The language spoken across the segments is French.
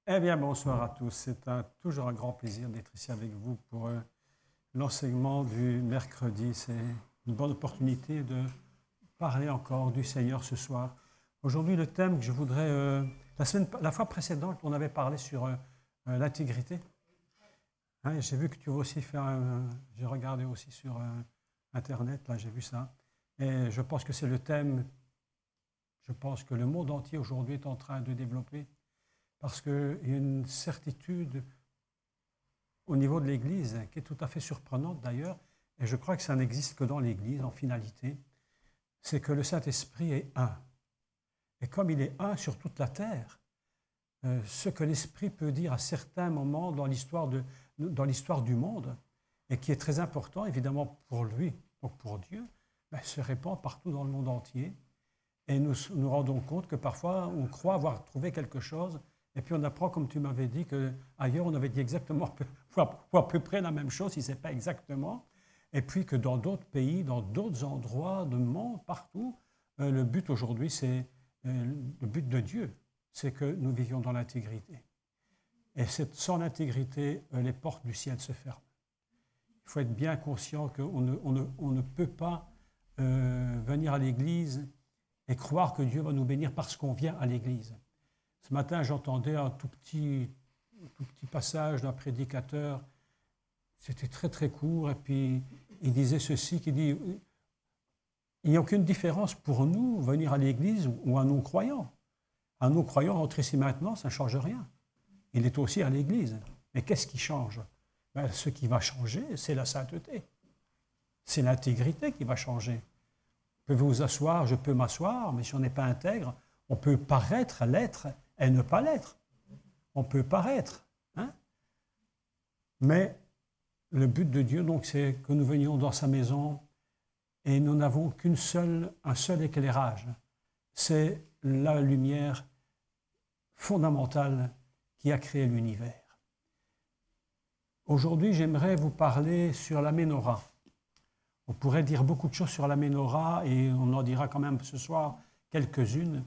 Eh bien, bonsoir à tous. C'est toujours un grand plaisir d'être ici avec vous pour l'enseignement du mercredi. C'est une bonne opportunité de parler encore du Seigneur ce soir. Aujourd'hui, le thème que je voudrais... la fois précédente, on avait parlé sur l'intégrité. Hein, j'ai vu que tu veux aussi faire... j'ai regardé aussi sur Internet, là j'ai vu ça. Et je pense que c'est le thème, je pense que le monde entier aujourd'hui est en train de développer. Parce qu'il y a une certitude au niveau de l'Église qui est tout à fait surprenante d'ailleurs, et je crois que ça n'existe que dans l'Église en finalité, c'est que le Saint-Esprit est un. Et comme il est un sur toute la terre, ce que l'Esprit peut dire à certains moments dans l'histoire du monde, et qui est très important évidemment pour lui, donc pour Dieu, se répand partout dans le monde entier. Et nous nous rendons compte que parfois on croit avoir trouvé quelque chose, et puis on apprend, comme tu m'avais dit, qu'ailleurs on avait dit exactement, ou à peu près la même chose, si ce n'est pas exactement, et puis que dans d'autres pays, dans d'autres endroits du monde, partout, le but aujourd'hui, c'est le but de Dieu, c'est que nous vivions dans l'intégrité. Et sans l'intégrité, les portes du ciel se ferment. Il faut être bien conscient qu'on ne peut pas venir à l'Église et croire que Dieu va nous bénir parce qu'on vient à l'Église. Ce matin, j'entendais un tout petit passage d'un prédicateur. C'était très, très court. Et puis, il disait ceci, qu'il dit, il n'y a aucune différence pour nous, venir à l'Église ou à non-croyants. Un non-croyant, rentrer ici maintenant, ça ne change rien. Il est aussi à l'Église. Mais qu'est-ce qui change? Ce qui va changer, c'est la sainteté. C'est l'intégrité qui va changer. Vous pouvez vous asseoir, je peux m'asseoir, mais si on n'est pas intègre, on peut paraître l'être et ne pas l'être. On peut paraître. Hein? Mais le but de Dieu, donc, c'est que nous venions dans sa maison et nous n'avons un seul éclairage. C'est la lumière fondamentale qui a créé l'univers. Aujourd'hui, j'aimerais vous parler sur la Ménorah. On pourrait dire beaucoup de choses sur la Ménorah et on en dira quand même ce soir quelques-unes,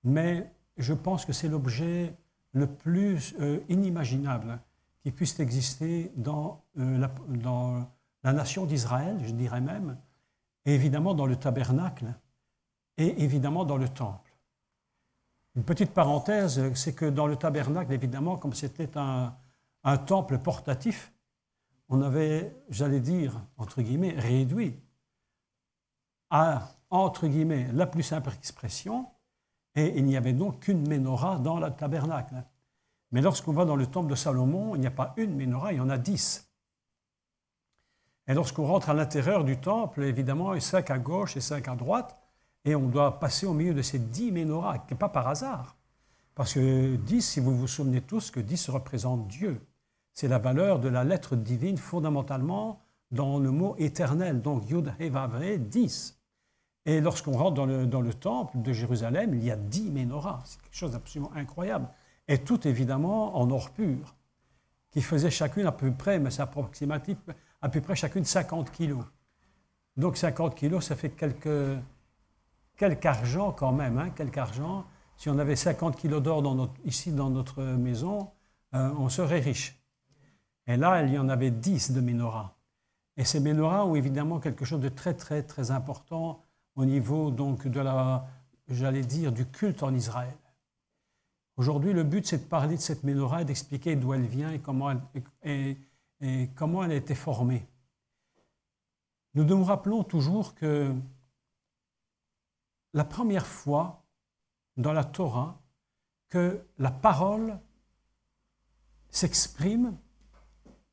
mais je pense que c'est l'objet le plus inimaginable qui puisse exister dans la nation d'Israël, je dirais même, et évidemment dans le tabernacle et évidemment dans le temple. Une petite parenthèse, c'est que dans le tabernacle, évidemment, comme c'était un temple portatif, on avait, j'allais dire, entre guillemets, réduit à, entre guillemets, la plus simple expression, et il n'y avait donc qu'une Ménorah dans le tabernacle. Mais lorsqu'on va dans le temple de Salomon, il n'y a pas une Ménorah, il y en a 10. Et lorsqu'on rentre à l'intérieur du temple, évidemment, il y a 5 à gauche et 5 à droite, et on doit passer au milieu de ces 10 Ménorahs, qui n'est pas par hasard. Parce que 10, si vous vous souvenez tous, que 10 représente Dieu. C'est la valeur de la lettre divine fondamentalement dans le mot éternel. Donc Yud He Vav He, 10. Et lorsqu'on rentre dans le temple de Jérusalem, il y a 10 Ménorahs. C'est quelque chose d'absolument incroyable. Et tout évidemment en or pur, qui faisaient chacune à peu près, mais c'est approximatif, à peu près chacune 50 kilos. Donc 50 kilos, ça fait quelque argent quand même, hein, quelque argent. Si on avait 50 kilos d'or ici dans notre maison, on serait riche. Et là, il y en avait 10 de Ménorahs. Et ces Ménorahs ont évidemment quelque chose de très, très, très important au niveau donc j'allais dire, du culte en Israël. Aujourd'hui, le but, c'est de parler de cette Ménorah et d'expliquer d'où elle vient et comment elle a été formée. Nous nous rappelons toujours que la première fois dans la Torah que la parole s'exprime,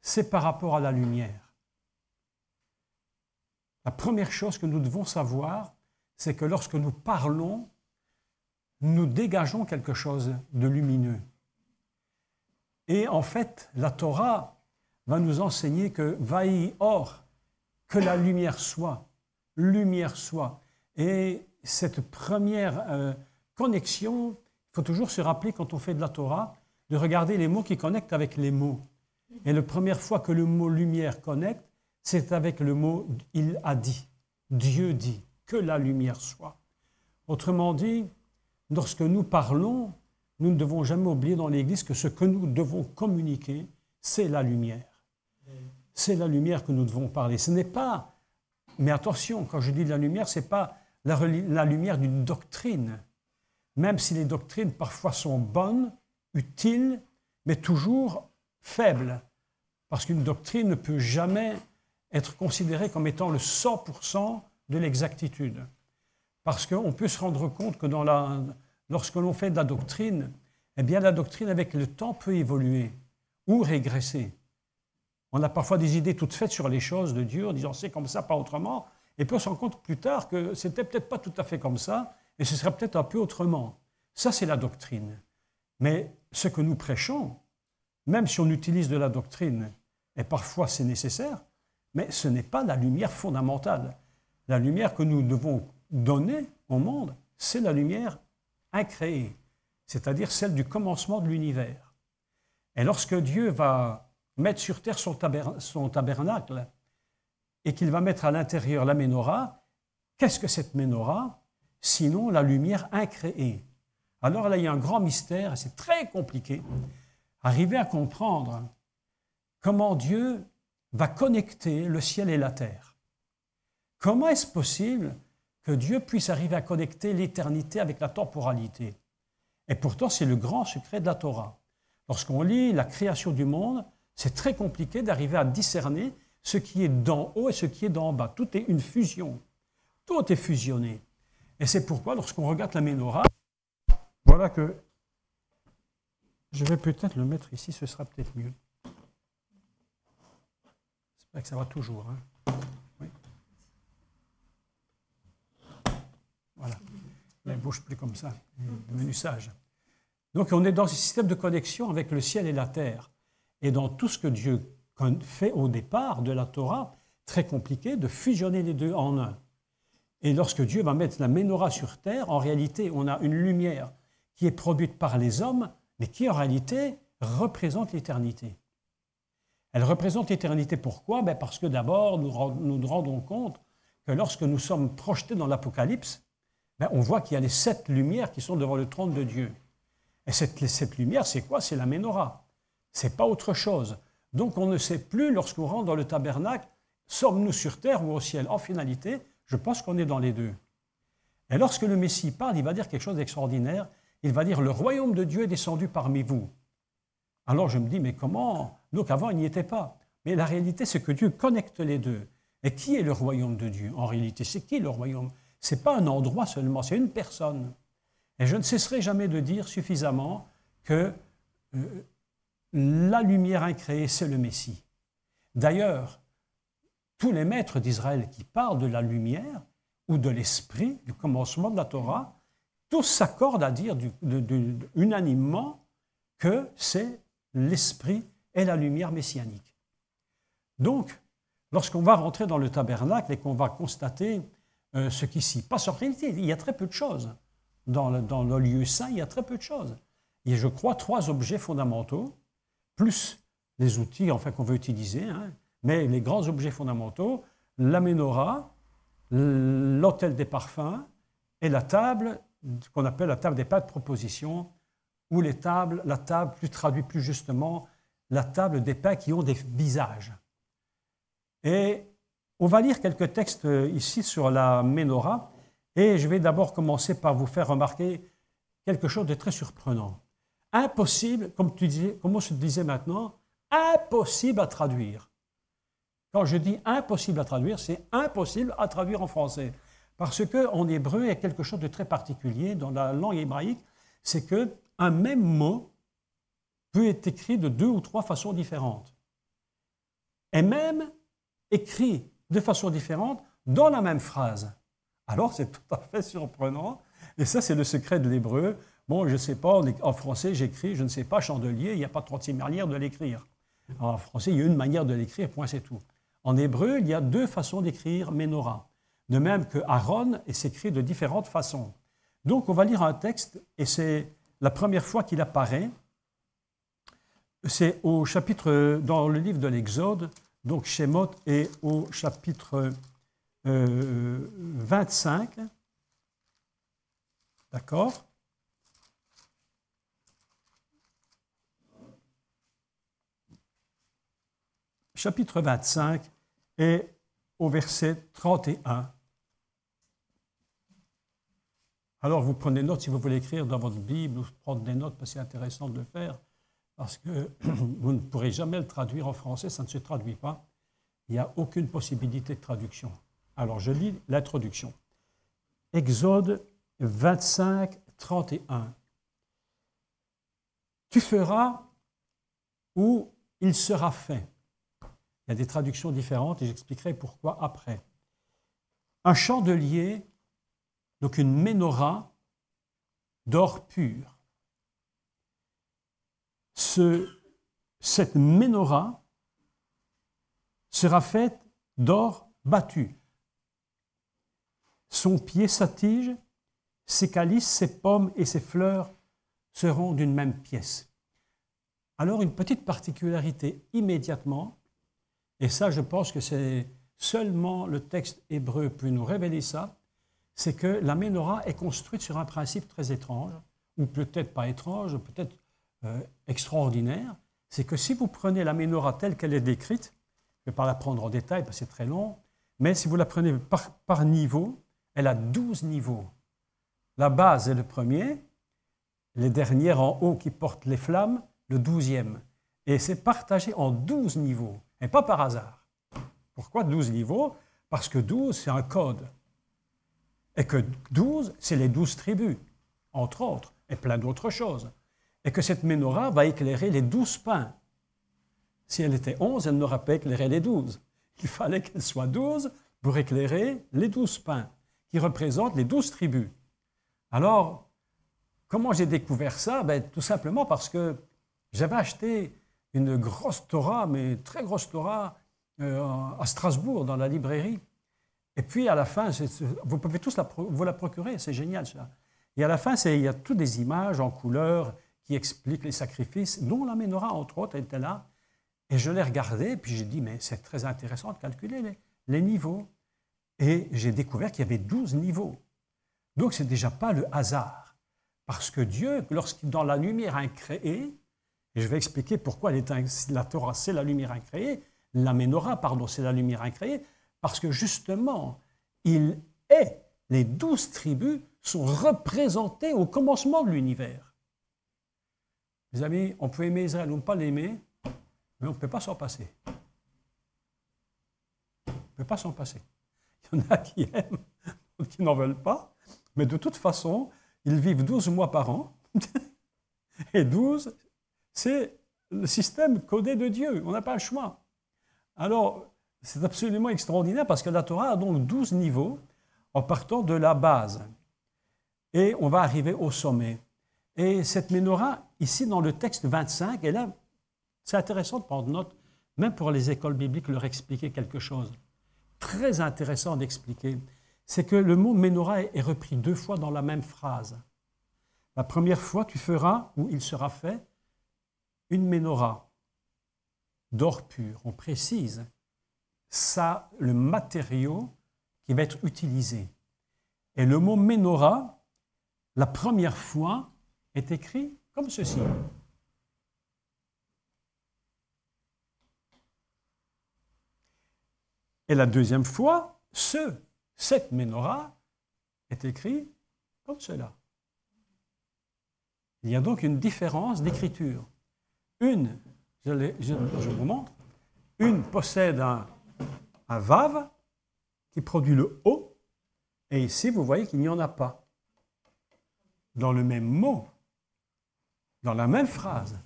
c'est par rapport à la lumière. La première chose que nous devons savoir, c'est que lorsque nous parlons, nous dégageons quelque chose de lumineux. Et en fait, la Torah va nous enseigner que Vaï Or, que la lumière soit. Et cette première connexion, il faut toujours se rappeler quand on fait de la Torah, de regarder les mots qui connectent avec les mots. Et la première fois que le mot lumière connecte, c'est avec le mot « il a dit ». Dieu dit que la lumière soit. Autrement dit, lorsque nous parlons, nous ne devons jamais oublier dans l'Église que ce que nous devons communiquer, c'est la lumière. C'est la lumière que nous devons parler. Ce n'est pas, mais attention, quand je dis la lumière, ce n'est pas la lumière d'une doctrine. Même si les doctrines parfois sont bonnes, utiles, mais toujours faibles. Parce qu'une doctrine ne peut jamais être considérée comme étant le 100% de l'exactitude. Parce qu'on peut se rendre compte que lorsque l'on fait de la doctrine, eh bien la doctrine avec le temps peut évoluer ou régresser. On a parfois des idées toutes faites sur les choses de Dieu en disant c'est comme ça, pas autrement, et puis on se rend compte plus tard que c'était peut-être pas tout à fait comme ça, et ce serait peut-être un peu autrement. Ça, c'est la doctrine. Mais ce que nous prêchons, même si on utilise de la doctrine, et parfois c'est nécessaire, mais ce n'est pas la lumière fondamentale. La lumière que nous devons donner au monde, c'est la lumière incréée, c'est-à-dire celle du commencement de l'univers. Et lorsque Dieu va mettre sur terre son tabernacle et qu'il va mettre à l'intérieur la ménorah, qu'est-ce que cette ménorah? Sinon la lumière incréée. Alors là, il y a un grand mystère, et c'est très compliqué, arriver à comprendre comment Dieu va connecter le ciel et la terre. Comment est-ce possible que Dieu puisse arriver à connecter l'éternité avec la temporalité? Et pourtant, c'est le grand secret de la Torah. Lorsqu'on lit la création du monde, c'est très compliqué d'arriver à discerner ce qui est d'en haut et ce qui est d'en bas. Tout est une fusion. Tout est fusionné. Et c'est pourquoi, lorsqu'on regarde la ménorah, voilà que je vais peut-être le mettre ici, ce sera peut-être mieux. J'espère que ça va toujours. Hein. Oui. Voilà. Il ne bouge plus comme ça. Il est devenu sage. Donc on est dans ce système de connexion avec le ciel et la terre. Et dans tout ce que Dieu fait au départ de la Torah, très compliqué de fusionner les deux en un. Et lorsque Dieu va mettre la ménorah sur terre, en réalité, on a une lumière qui est produite par les hommes, mais qui en réalité représente l'éternité. Elle représente l'éternité pourquoi? Parce que d'abord, nous nous rendons compte que lorsque nous sommes projetés dans l'Apocalypse, on voit qu'il y a les 7 lumières qui sont devant le trône de Dieu. Et cette lumière, c'est quoi? C'est la ménorah. Ce n'est pas autre chose. Donc on ne sait plus, lorsqu'on rentre dans le tabernacle, sommes-nous sur terre ou au ciel? En finalité, je pense qu'on est dans les deux. Et lorsque le Messie parle, il va dire quelque chose d'extraordinaire. Il va dire, le royaume de Dieu est descendu parmi vous. Alors je me dis, mais comment? Donc avant, il n'y était pas. Mais la réalité, c'est que Dieu connecte les deux. Et qui est le royaume de Dieu? En réalité, c'est qui le royaume? Ce n'est pas un endroit seulement, c'est une personne. Et je ne cesserai jamais de dire suffisamment que la lumière incréée, c'est le Messie. D'ailleurs, tous les maîtres d'Israël qui parlent de la lumière ou de l'esprit, du commencement de la Torah, tous s'accordent à dire unanimement que c'est l'esprit et la lumière messianique. Donc, lorsqu'on va rentrer dans le tabernacle et qu'on va constater ce qui s'y passe, en réalité, il y a très peu de choses. Dans le lieu saint, il y a très peu de choses. Il y a, je crois, 3 objets fondamentaux, plus les outils qu'on veut utiliser, hein, mais les grands objets fondamentaux, la ménorah, l'autel des parfums et la table qu'on appelle la table des pas de proposition, ou la table, plus traduit plus justement, la table des pains qui ont des visages. Et on va lire quelques textes ici sur la ménorah, et je vais d'abord commencer par vous faire remarquer quelque chose de très surprenant. Impossible, comme on se disait maintenant, impossible à traduire. Quand je dis impossible à traduire, c'est impossible à traduire en français. Parce qu'en hébreu, il y a quelque chose de très particulier dans la langue hébraïque, c'est qu'un même mot peut être écrit de 2 ou 3 façons différentes. Et même écrit de façon différente dans la même phrase. Alors, c'est tout à fait surprenant. Et ça, c'est le secret de l'hébreu. Bon, je ne sais pas, en français, j'écris, je ne sais pas, chandelier, il n'y a pas 36 manières de l'écrire. En français, il y a une manière de l'écrire, point, c'est tout. En hébreu, il y a 2 façons d'écrire ménorah. De même que Aaron s'écrit de différentes façons. Donc, on va lire un texte, et c'est la première fois qu'il apparaît. C'est au chapitre, dans le livre de l'Exode, donc Shemot est au chapitre 25. D'accord? chapitre 25 et au verset 31. Alors vous prenez note si vous voulez écrire dans votre Bible ou prendre des notes parce que c'est intéressant de le faire parce que vous ne pourrez jamais le traduire en français, ça ne se traduit pas. Il n'y a aucune possibilité de traduction. Alors je lis l'introduction. Exode 25, 31. Tu feras ou il sera fait. Il y a des traductions différentes et j'expliquerai pourquoi après. Un chandelier, donc une menorah d'or pur. Cette menorah sera faite d'or battu. Son pied, sa tige, ses calices, ses pommes et ses fleurs seront d'une même pièce. Alors une petite particularité immédiatement, et ça je pense que c'est seulement le texte hébreu peut nous révéler ça, c'est que la menorah est construite sur un principe très étrange, ou peut-être pas étrange, peut-être extraordinaire, c'est que si vous prenez la menorah telle qu'elle est décrite, je ne vais pas la prendre en détail parce que c'est très long, mais si vous la prenez par niveau, elle a 12 niveaux. La base est le premier, les dernières en haut qui portent les flammes, le 12e. Et c'est partagé en 12 niveaux, et pas par hasard. Pourquoi 12 niveaux? Parce que 12, c'est un code. Et que 12, c'est les 12 tribus, entre autres, et plein d'autres choses. Et que cette menorah va éclairer les 12 pains. Si elle était 11, elle n'aurait pas éclairé les 12. Il fallait qu'elle soit 12 pour éclairer les 12 pains, qui représentent les 12 tribus. Alors, comment j'ai découvert ça? Tout simplement parce que j'avais acheté une grosse Torah, mais très grosse Torah, à Strasbourg, dans la librairie. Et puis, à la fin, vous pouvez tous vous la procurer, c'est génial ça. Et à la fin, il y a toutes des images en couleur qui expliquent les sacrifices, dont la menorah, entre autres, était là. Et je l'ai regardé, puis j'ai dit, mais c'est très intéressant de calculer les niveaux. Et j'ai découvert qu'il y avait 12 niveaux. Donc, ce n'est déjà pas le hasard. Parce que Dieu, lorsqu'il dans la lumière incréée, et je vais expliquer pourquoi la Torah, c'est la lumière incréée, la menorah, pardon, c'est la lumière incréée, parce que justement, les 12 tribus sont représentées au commencement de l'univers. Mes amis, on peut aimer Israël ou ne pas l'aimer, mais on ne peut pas s'en passer. On ne peut pas s'en passer. Il y en a qui aiment, d'autres qui n'en veulent pas, mais de toute façon, ils vivent 12 mois par an, et 12, c'est le système codé de Dieu, on n'a pas le choix. Alors, c'est absolument extraordinaire parce que la Torah a donc 12 niveaux en partant de la base. Et on va arriver au sommet. Et cette menorah, ici dans le texte 25, et là, c'est intéressant de prendre note, même pour les écoles bibliques, leur expliquer quelque chose. Très intéressant d'expliquer. C'est que le mot menorah est repris 2 fois dans la même phrase. La première fois, tu feras, ou il sera fait, une menorah d'or pur. On précise ça, le matériau qui va être utilisé. Et le mot menorah, la première fois, est écrit comme ceci. Et la deuxième fois, cette menorah est écrit comme cela. Il y a donc une différence d'écriture. Une, je vous montre, une possède un vav qui produit le O, et ici, vous voyez qu'il n'y en a pas. Dans le même mot, dans la même phrase,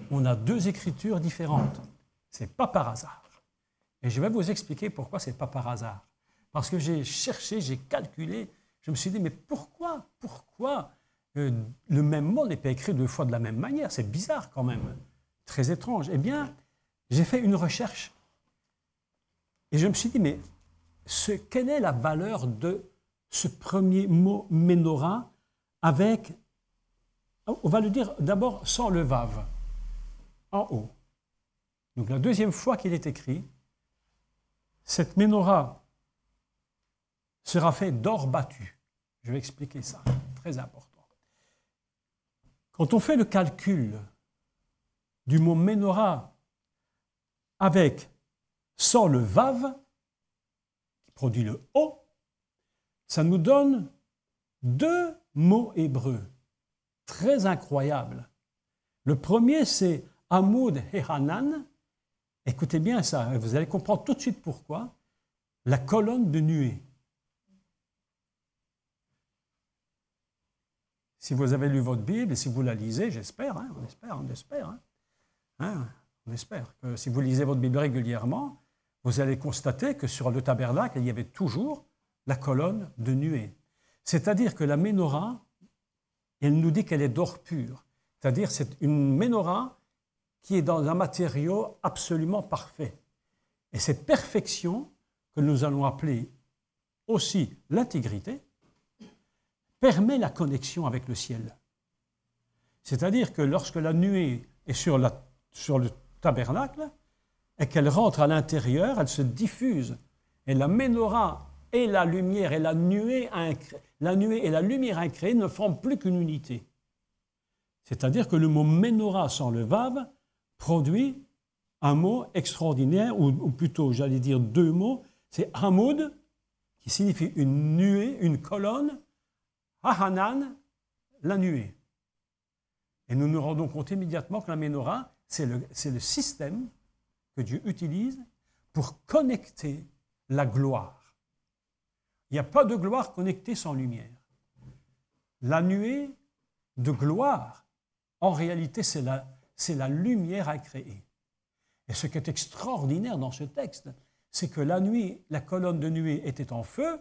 on a 2 écritures différentes. Ce n'est pas par hasard. Et je vais vous expliquer pourquoi ce n'est pas par hasard. Parce que j'ai cherché, j'ai calculé, je me suis dit, mais pourquoi le même mot n'est pas écrit 2 fois de la même manière? C'est bizarre quand même, très étrange. Eh bien, j'ai fait une recherche et je me suis dit, mais quelle est la valeur de ce premier mot menorah avec, on va le dire d'abord sans le vav, en haut. Donc la deuxième fois qu'il est écrit, cette menorah sera faite d'or battu. Je vais expliquer ça, très important. Quand on fait le calcul du mot menorah avec sans le vav, qui produit le O, ça nous donne deux mots hébreux très incroyables. Le premier, c'est Amoud Hehanan. Écoutez bien ça, vous allez comprendre tout de suite pourquoi. La colonne de nuée. Si vous avez lu votre Bible et si vous la lisez, j'espère, hein, on espère que si vous lisez votre Bible régulièrement, vous allez constater que sur le tabernacle, il y avait toujours la colonne de nuée. C'est-à-dire que la menorah, elle nous dit qu'elle est d'or pur. C'est-à-dire c'est une menorah qui est dans un matériau absolument parfait. Et cette perfection, que nous allons appeler aussi l'intégrité, permet la connexion avec le ciel. C'est-à-dire que lorsque la nuée est sur le tabernacle et qu'elle rentre à l'intérieur, elle se diffuse. Et la menorah et la lumière et la nuée et la lumière incréée ne forment plus qu'une unité. C'est-à-dire que le mot menorah sans le vav produit un mot extraordinaire, ou plutôt, j'allais dire deux mots, c'est Hamoud, qui signifie une nuée, une colonne, Hahanan, la nuée. Et nous nous rendons compte immédiatement que la menorah, c'est le système que Dieu utilise pour connecter la gloire. Il n'y a pas de gloire connectée sans lumière. La nuée de gloire, en réalité, c'est la lumière à créer. Et ce qui est extraordinaire dans ce texte, c'est que la nuit, la colonne de nuée était en feu,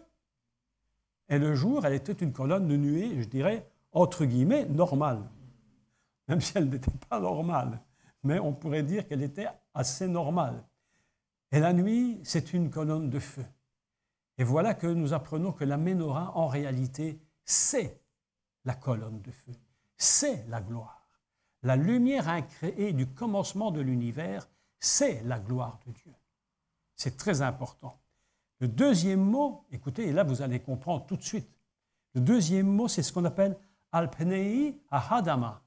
et le jour, elle était une colonne de nuée, je dirais, entre guillemets, normale. Même si elle n'était pas normale, mais on pourrait dire qu'elle était assez normale. Et la nuit, c'est une colonne de feu. Et voilà que nous apprenons que la menorah, en réalité, c'est la colonne de feu, c'est la gloire. La lumière incréée du commencement de l'univers, c'est la gloire de Dieu. C'est très important. Le deuxième mot, écoutez, et là vous allez comprendre tout de suite. Le deuxième mot, c'est ce qu'on appelle Alpnei Ahadama.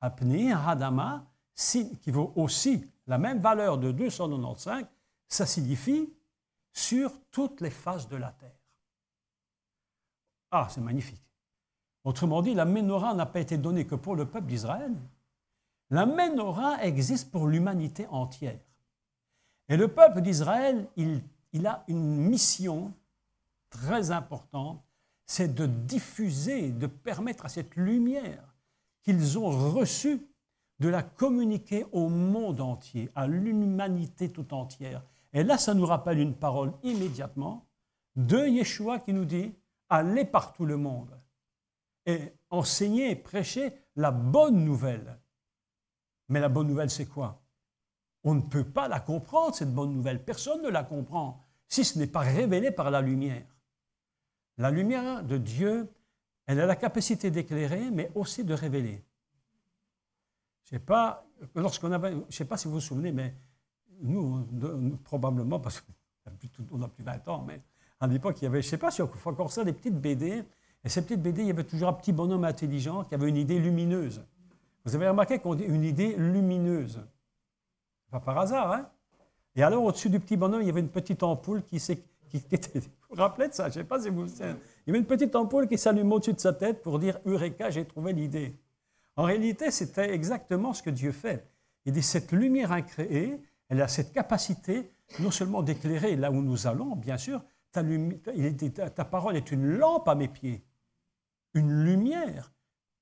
Alpnei Ahadama, qui vaut aussi la même valeur de 295, ça signifie sur toutes les faces de la terre. Ah, c'est magnifique. Autrement dit, la menorah n'a pas été donnée que pour le peuple d'Israël. La menorah existe pour l'humanité entière. Et le peuple d'Israël, il a une mission très importante, c'est de diffuser, de permettre à cette lumière qu'ils ont reçue, de la communiquer au monde entier, à l'humanité tout entière. Et là, ça nous rappelle une parole immédiatement de Yeshua qui nous dit « Allez par tout le monde et enseignez, prêchez la bonne nouvelle ». Mais la bonne nouvelle, c'est quoi? On ne peut pas la comprendre, cette bonne nouvelle. Personne ne la comprend, si ce n'est pas révélé par la lumière. La lumière de Dieu, elle a la capacité d'éclairer, mais aussi de révéler. Je ne sais pas si vous vous souvenez, mais nous, probablement, parce qu'on n'a plus 20 ans, mais à l'époque, il y avait, je ne sais pas si on fait encore ça, des petites BD. Et ces petites BD, il y avait toujours un petit bonhomme intelligent qui avait une idée lumineuse. Vous avez remarqué qu'on dit une idée lumineuse. Pas par hasard, hein? Et alors, au-dessus du petit bonhomme, il y avait une petite ampoule qui était... Vous vous rappelez de ça? Je ne sais pas si vous... Il y avait une petite ampoule qui s'allume au-dessus de sa tête pour dire « Eureka, j'ai trouvé l'idée ». En réalité, c'était exactement ce que Dieu fait. Il dit, cette lumière incréée, elle a cette capacité non seulement d'éclairer là où nous allons, bien sûr, ta parole est une lampe à mes pieds, une lumière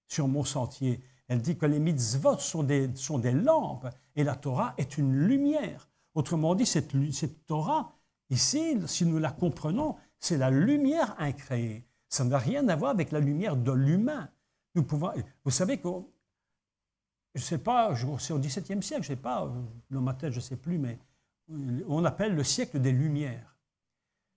sur mon sentier. Elle dit que les mitzvot sont des lampes et la Torah est une lumière. Autrement dit, cette Torah, ici, si nous la comprenons, c'est la lumière incréée. Ça n'a rien à voir avec la lumière de l'humain. Vous savez que, je ne sais pas, c'est au XVIIe siècle, je ne sais pas, dans ma tête, je ne sais plus, mais on appelle le siècle des Lumières.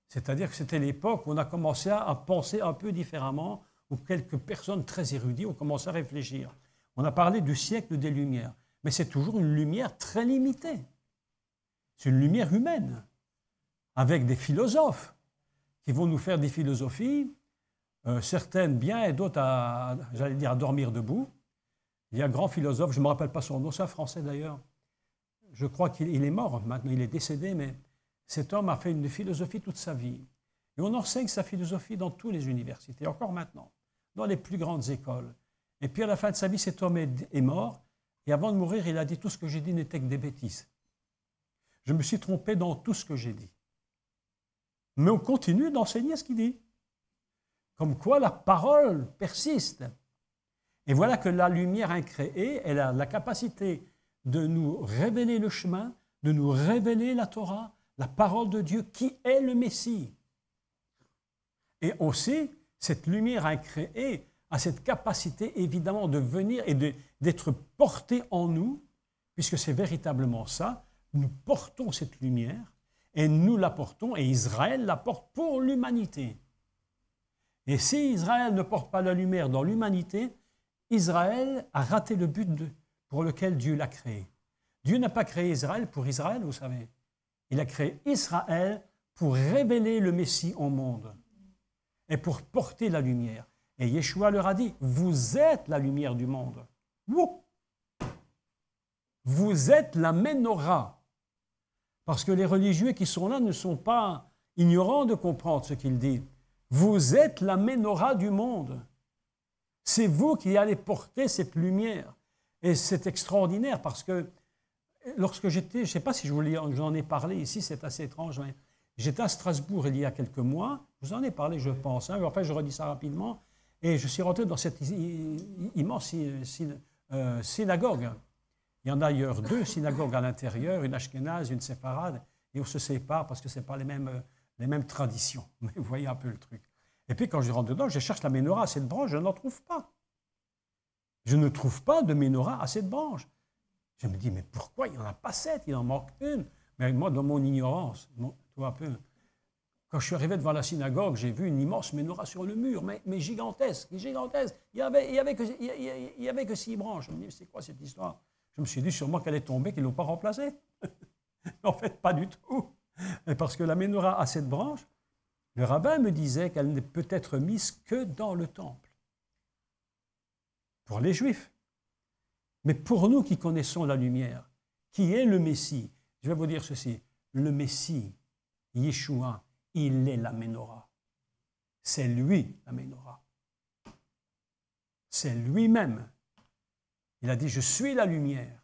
C'est-à-dire que c'était l'époque où on a commencé à penser un peu différemment, où quelques personnes très érudites ont commencé à réfléchir. On a parlé du siècle des Lumières, mais c'est toujours une lumière très limitée. C'est une lumière humaine, avec des philosophes qui vont nous faire des philosophies, certaines bien et d'autres, j'allais dire, à dormir debout. Il y a un grand philosophe, je ne me rappelle pas son nom, c'est un Français d'ailleurs. Je crois qu'il est mort, maintenant il est décédé, mais cet homme a fait une philosophie toute sa vie. Et on enseigne sa philosophie dans toutes les universités, encore maintenant, dans les plus grandes écoles. Et puis à la fin de sa vie, cet homme est mort. Et avant de mourir, il a dit « Tout ce que j'ai dit n'était que des bêtises. Je me suis trompé dans tout ce que j'ai dit. » Mais on continue d'enseigner ce qu'il dit. Comme quoi la parole persiste. Et voilà que la lumière incréée, elle a la capacité de nous révéler le chemin, de nous révéler la Torah, la parole de Dieu qui est le Messie. Et aussi, cette lumière incréée a cette capacité évidemment de venir et d'être portée en nous, puisque c'est véritablement ça, nous portons cette lumière et nous la portons et Israël la porte pour l'humanité. Et si Israël ne porte pas la lumière dans l'humanité, Israël a raté le but pour lequel Dieu l'a créé. Dieu n'a pas créé Israël pour Israël, vous savez. Il a créé Israël pour révéler le Messie au monde et pour porter la lumière. Et Yeshua leur a dit, vous êtes la lumière du monde. Vous êtes la Ménorah. Parce que les religieux qui sont là ne sont pas ignorants de comprendre ce qu'il dit. Vous êtes la Ménorah du monde. C'est vous qui allez porter cette lumière. Et c'est extraordinaire parce que lorsque j'étais, je ne sais pas si j'en ai parlé ici, c'est assez étrange, mais j'étais à Strasbourg il y a quelques mois, je vous en ai parlé je pense, hein, enfin je redis ça rapidement, et je suis rentré dans cette immense synagogue. Il y en a d'ailleurs deux synagogues à l'intérieur, une ashkénaze, une séfarade, et on se sépare parce que ce n'est pas les mêmes traditions. Mais vous voyez un peu le truc. Et puis quand je rentre dedans, je cherche la Ménorah à cette branche, je n'en trouve pas. Je ne trouve pas de Ménorah à cette branche. Je me dis, mais pourquoi il n'y en a pas 7, il en manque une? Mais moi, dans mon ignorance, quand je suis arrivé devant la synagogue, j'ai vu une immense Ménorah sur le mur, mais gigantesque, gigantesque. Il n'y avait que 6 branches. Je me dis, c'est quoi cette histoire? Je me suis dit sûrement qu'elle est tombée, qu'ils ne l'ont pas remplacée. En fait, pas du tout. Et parce que la Ménorah a 7 branches, le rabbin me disait qu'elle ne peut être mise que dans le temple. Pour les Juifs. Mais pour nous qui connaissons la lumière, qui est le Messie, je vais vous dire ceci, le Messie, Yeshua, il est la Ménorah. C'est lui la Ménorah. C'est lui-même. Il a dit, je suis la lumière.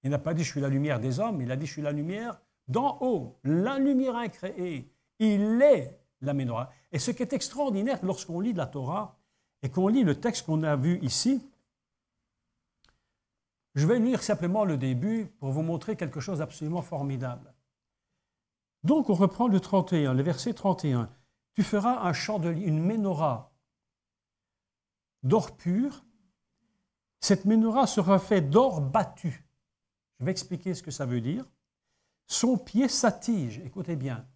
Il n'a pas dit, je suis la lumière des hommes, il a dit, je suis la lumière d'en haut, la lumière incréée. Il est la Ménorah. Et ce qui est extraordinaire lorsqu'on lit de la Torah et qu'on lit le texte qu'on a vu ici, je vais lire simplement le début pour vous montrer quelque chose d'absolument formidable. Donc on reprend le 31, le verset 31. Tu feras un chandelier, une Ménorah d'or pur. Cette Ménorah sera faite d'or battu. Je vais expliquer ce que ça veut dire. Son pied, sa tige, écoutez bien.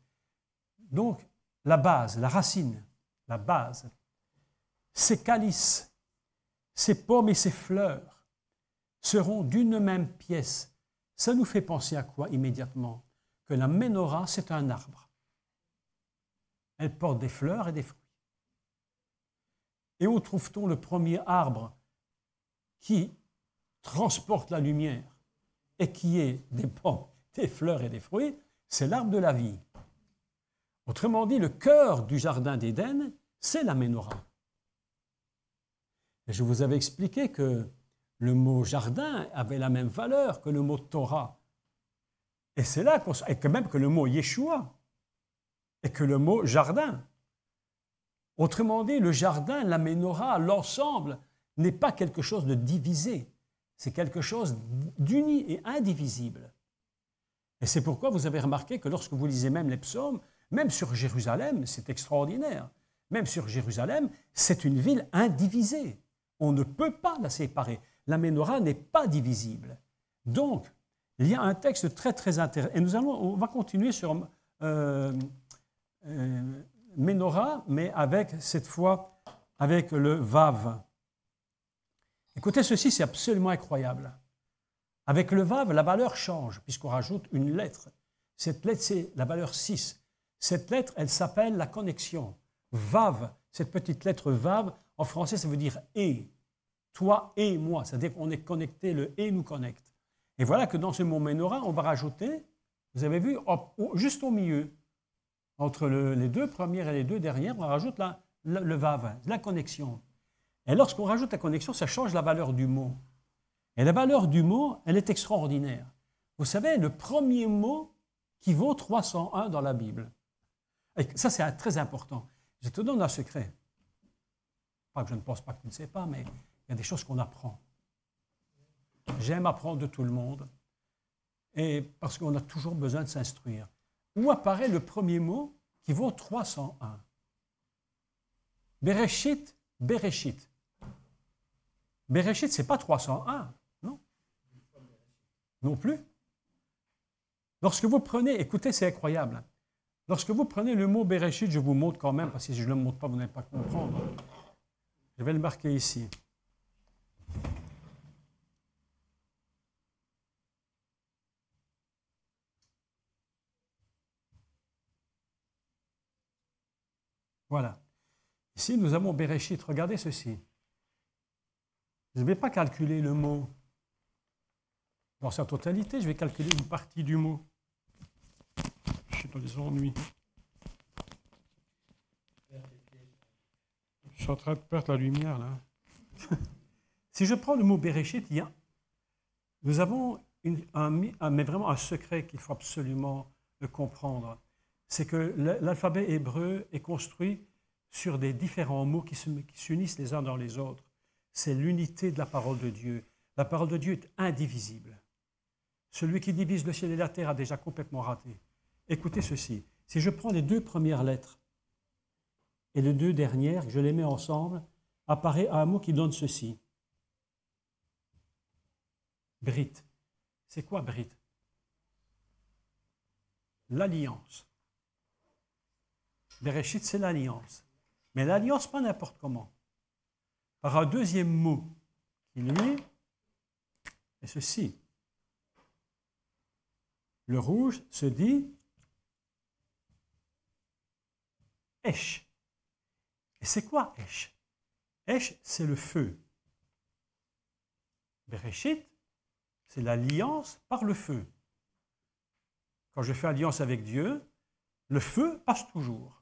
Donc, la base, la racine, la base, ses calices, ses pommes et ses fleurs seront d'une même pièce. Ça nous fait penser à quoi immédiatement? Que la Ménorah, c'est un arbre. Elle porte des fleurs et des fruits. Et où trouve-t-on le premier arbre qui transporte la lumière et qui est des pommes, des fleurs et des fruits? C'est l'arbre de la vie. Autrement dit, le cœur du jardin d'Éden, c'est la Ménorah. Et je vous avais expliqué que le mot jardin avait la même valeur que le mot Torah. Et c'est là et que même que le mot Yeshua, et que le mot jardin. Autrement dit, le jardin, la Ménorah, l'ensemble, n'est pas quelque chose de divisé. C'est quelque chose d'uni et indivisible. Et c'est pourquoi vous avez remarqué que lorsque vous lisez même les psaumes, même sur Jérusalem, c'est extraordinaire. Même sur Jérusalem, c'est une ville indivisée. On ne peut pas la séparer. La Ménorah n'est pas divisible. Donc, il y a un texte très, très intéressant. Et on va continuer sur Ménorah, mais avec, cette fois, avec le Vav. Écoutez, ceci, c'est absolument incroyable. Avec le Vav, la valeur change, puisqu'on rajoute une lettre. Cette lettre, c'est la valeur 6. Cette lettre, elle s'appelle la connexion. Vav, cette petite lettre Vav, en français, ça veut dire « et ». Toi et moi, c'est-à-dire qu'on est connecté, le « et » nous connecte. Et voilà que dans ce mot Ménorah, on va rajouter, Vous avez vu, juste au milieu, entre les deux premières et les deux dernières, on rajoute le vav, la connexion. Et lorsqu'on rajoute la connexion, ça change la valeur du mot. Et la valeur du mot, elle est extraordinaire. Vous savez, le premier mot qui vaut 301 dans la Bible. Et ça, c'est très important. Je te donne un secret. Pas que je ne pense pas que tu ne sais pas, mais il y a des choses qu'on apprend. J'aime apprendre de tout le monde, et parce qu'on a toujours besoin de s'instruire. Où apparaît le premier mot qui vaut 301? Bereshit, Bereshit. Bereshit, ce n'est pas 301, non? Non plus. Lorsque vous prenez, écoutez, c'est incroyable. Lorsque vous prenez le mot Bereshit, je vous montre quand même, parce que si je ne le montre pas, vous n'allez pas comprendre. Je vais le marquer ici. Voilà. Ici, nous avons Bereshit. Regardez ceci. Je ne vais pas calculer le mot dans sa totalité, je vais calculer une partie du mot. Je suis dans les ennuis. Je suis en train de perdre la lumière, là. Si je prends le mot Bereshit, nous avons mais vraiment un secret qu'il faut absolument comprendre. C'est que l'alphabet hébreu est construit sur des différents mots qui s'unissent les uns dans les autres. C'est l'unité de la parole de Dieu. La parole de Dieu est indivisible. Celui qui divise le ciel et la terre a déjà complètement raté. Écoutez ceci. Si je prends les deux premières lettres et les deux dernières, que je les mets ensemble, apparaît un mot qui donne ceci. Brit. C'est quoi Brit? L'alliance. Bereshit, c'est l'alliance. Mais l'alliance, pas n'importe comment. Par un deuxième mot qui, lui, est ceci. Le rouge se dit Esh. Et c'est quoi Esh? Esh, c'est le feu. Bereshit, c'est l'alliance par le feu. Quand je fais alliance avec Dieu, le feu passe toujours.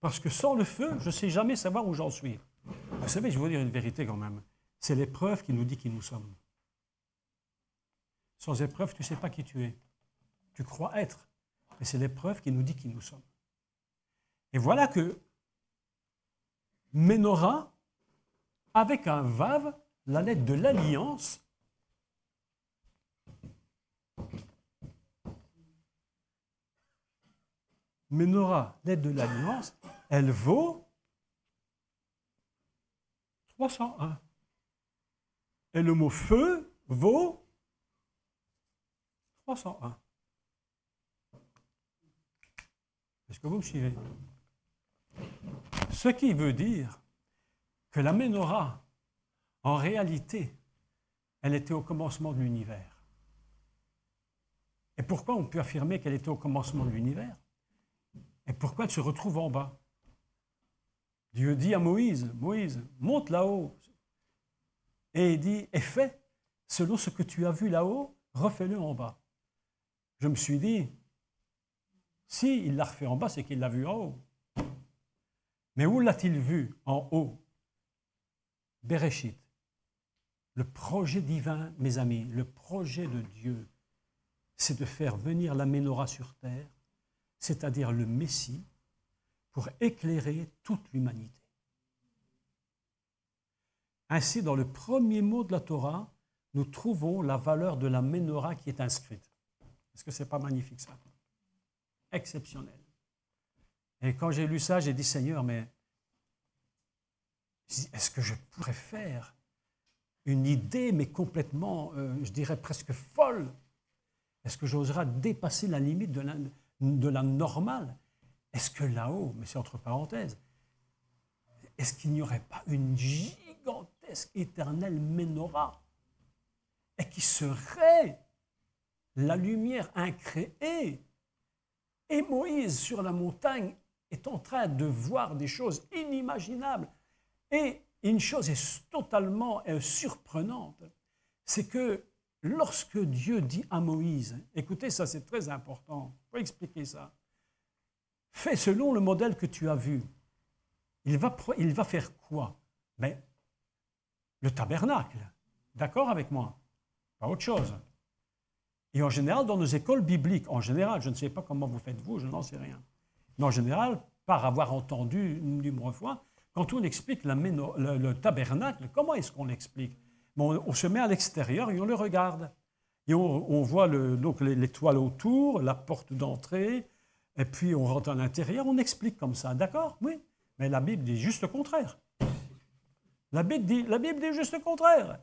Parce que sans le feu, je ne sais jamais savoir où j'en suis. Vous savez, je vais vous dire une vérité quand même. C'est l'épreuve qui nous dit qui nous sommes. Sans épreuve, tu ne sais pas qui tu es. Tu crois être. Mais c'est l'épreuve qui nous dit qui nous sommes. Et voilà que Ménorah, avec un vav, la lettre de l'alliance, Ménorah, lettre de l'alliance, elle vaut 301. Et le mot feu vaut 301. Est-ce que vous me suivez? Ce qui veut dire que la Ménorah, en réalité, elle était au commencement de l'univers. Et pourquoi on peut affirmer qu'elle était au commencement de l'univers? Et pourquoi elle se retrouve en bas? Dieu dit à Moïse, Moïse, monte là-haut. Et il dit, et fais, selon ce que tu as vu là-haut, refais-le en bas. Je me suis dit, si il l'a refait en bas, c'est qu'il l'a vu en haut. Mais où l'a-t-il vu en haut? Bereshit. Le projet divin, mes amis, le projet de Dieu, c'est de faire venir la Ménorah sur terre, c'est-à-dire le Messie, pour éclairer toute l'humanité. Ainsi, dans le premier mot de la Torah, nous trouvons la valeur de la Ménorah qui est inscrite. Est-ce que ce n'est pas magnifique ça? Exceptionnel. Et quand j'ai lu ça, j'ai dit, Seigneur, mais est-ce que je pourrais faire une idée, mais complètement, je dirais presque folle? Est-ce que j'oserais dépasser la limite de la normale? Est-ce que là-haut, mais c'est entre parenthèses, est-ce qu'il n'y aurait pas une gigantesque éternelle Ménorah et qui serait la lumière incréée? Et Moïse, sur la montagne, est en train de voir des choses inimaginables. Et une chose est totalement surprenante, c'est que lorsque Dieu dit à Moïse, écoutez, ça c'est très important, il faut expliquer ça. Fais selon le modèle que tu as vu. Il va faire quoi? Ben, le tabernacle. D'accord avec moi? Pas autre chose. Et en général, dans nos écoles bibliques, en général, je ne sais pas comment vous faites vous, je n'en sais rien. Mais en général, par avoir entendu une numéro de fois, quand on explique le tabernacle, comment est-ce qu'on l'explique? Bon, on se met à l'extérieur et on le regarde. Et on voit donc les toiles autour, la porte d'entrée, et puis on rentre à l'intérieur, on explique comme ça. D'accord? Oui. Mais la Bible dit juste le contraire. La Bible dit juste le contraire.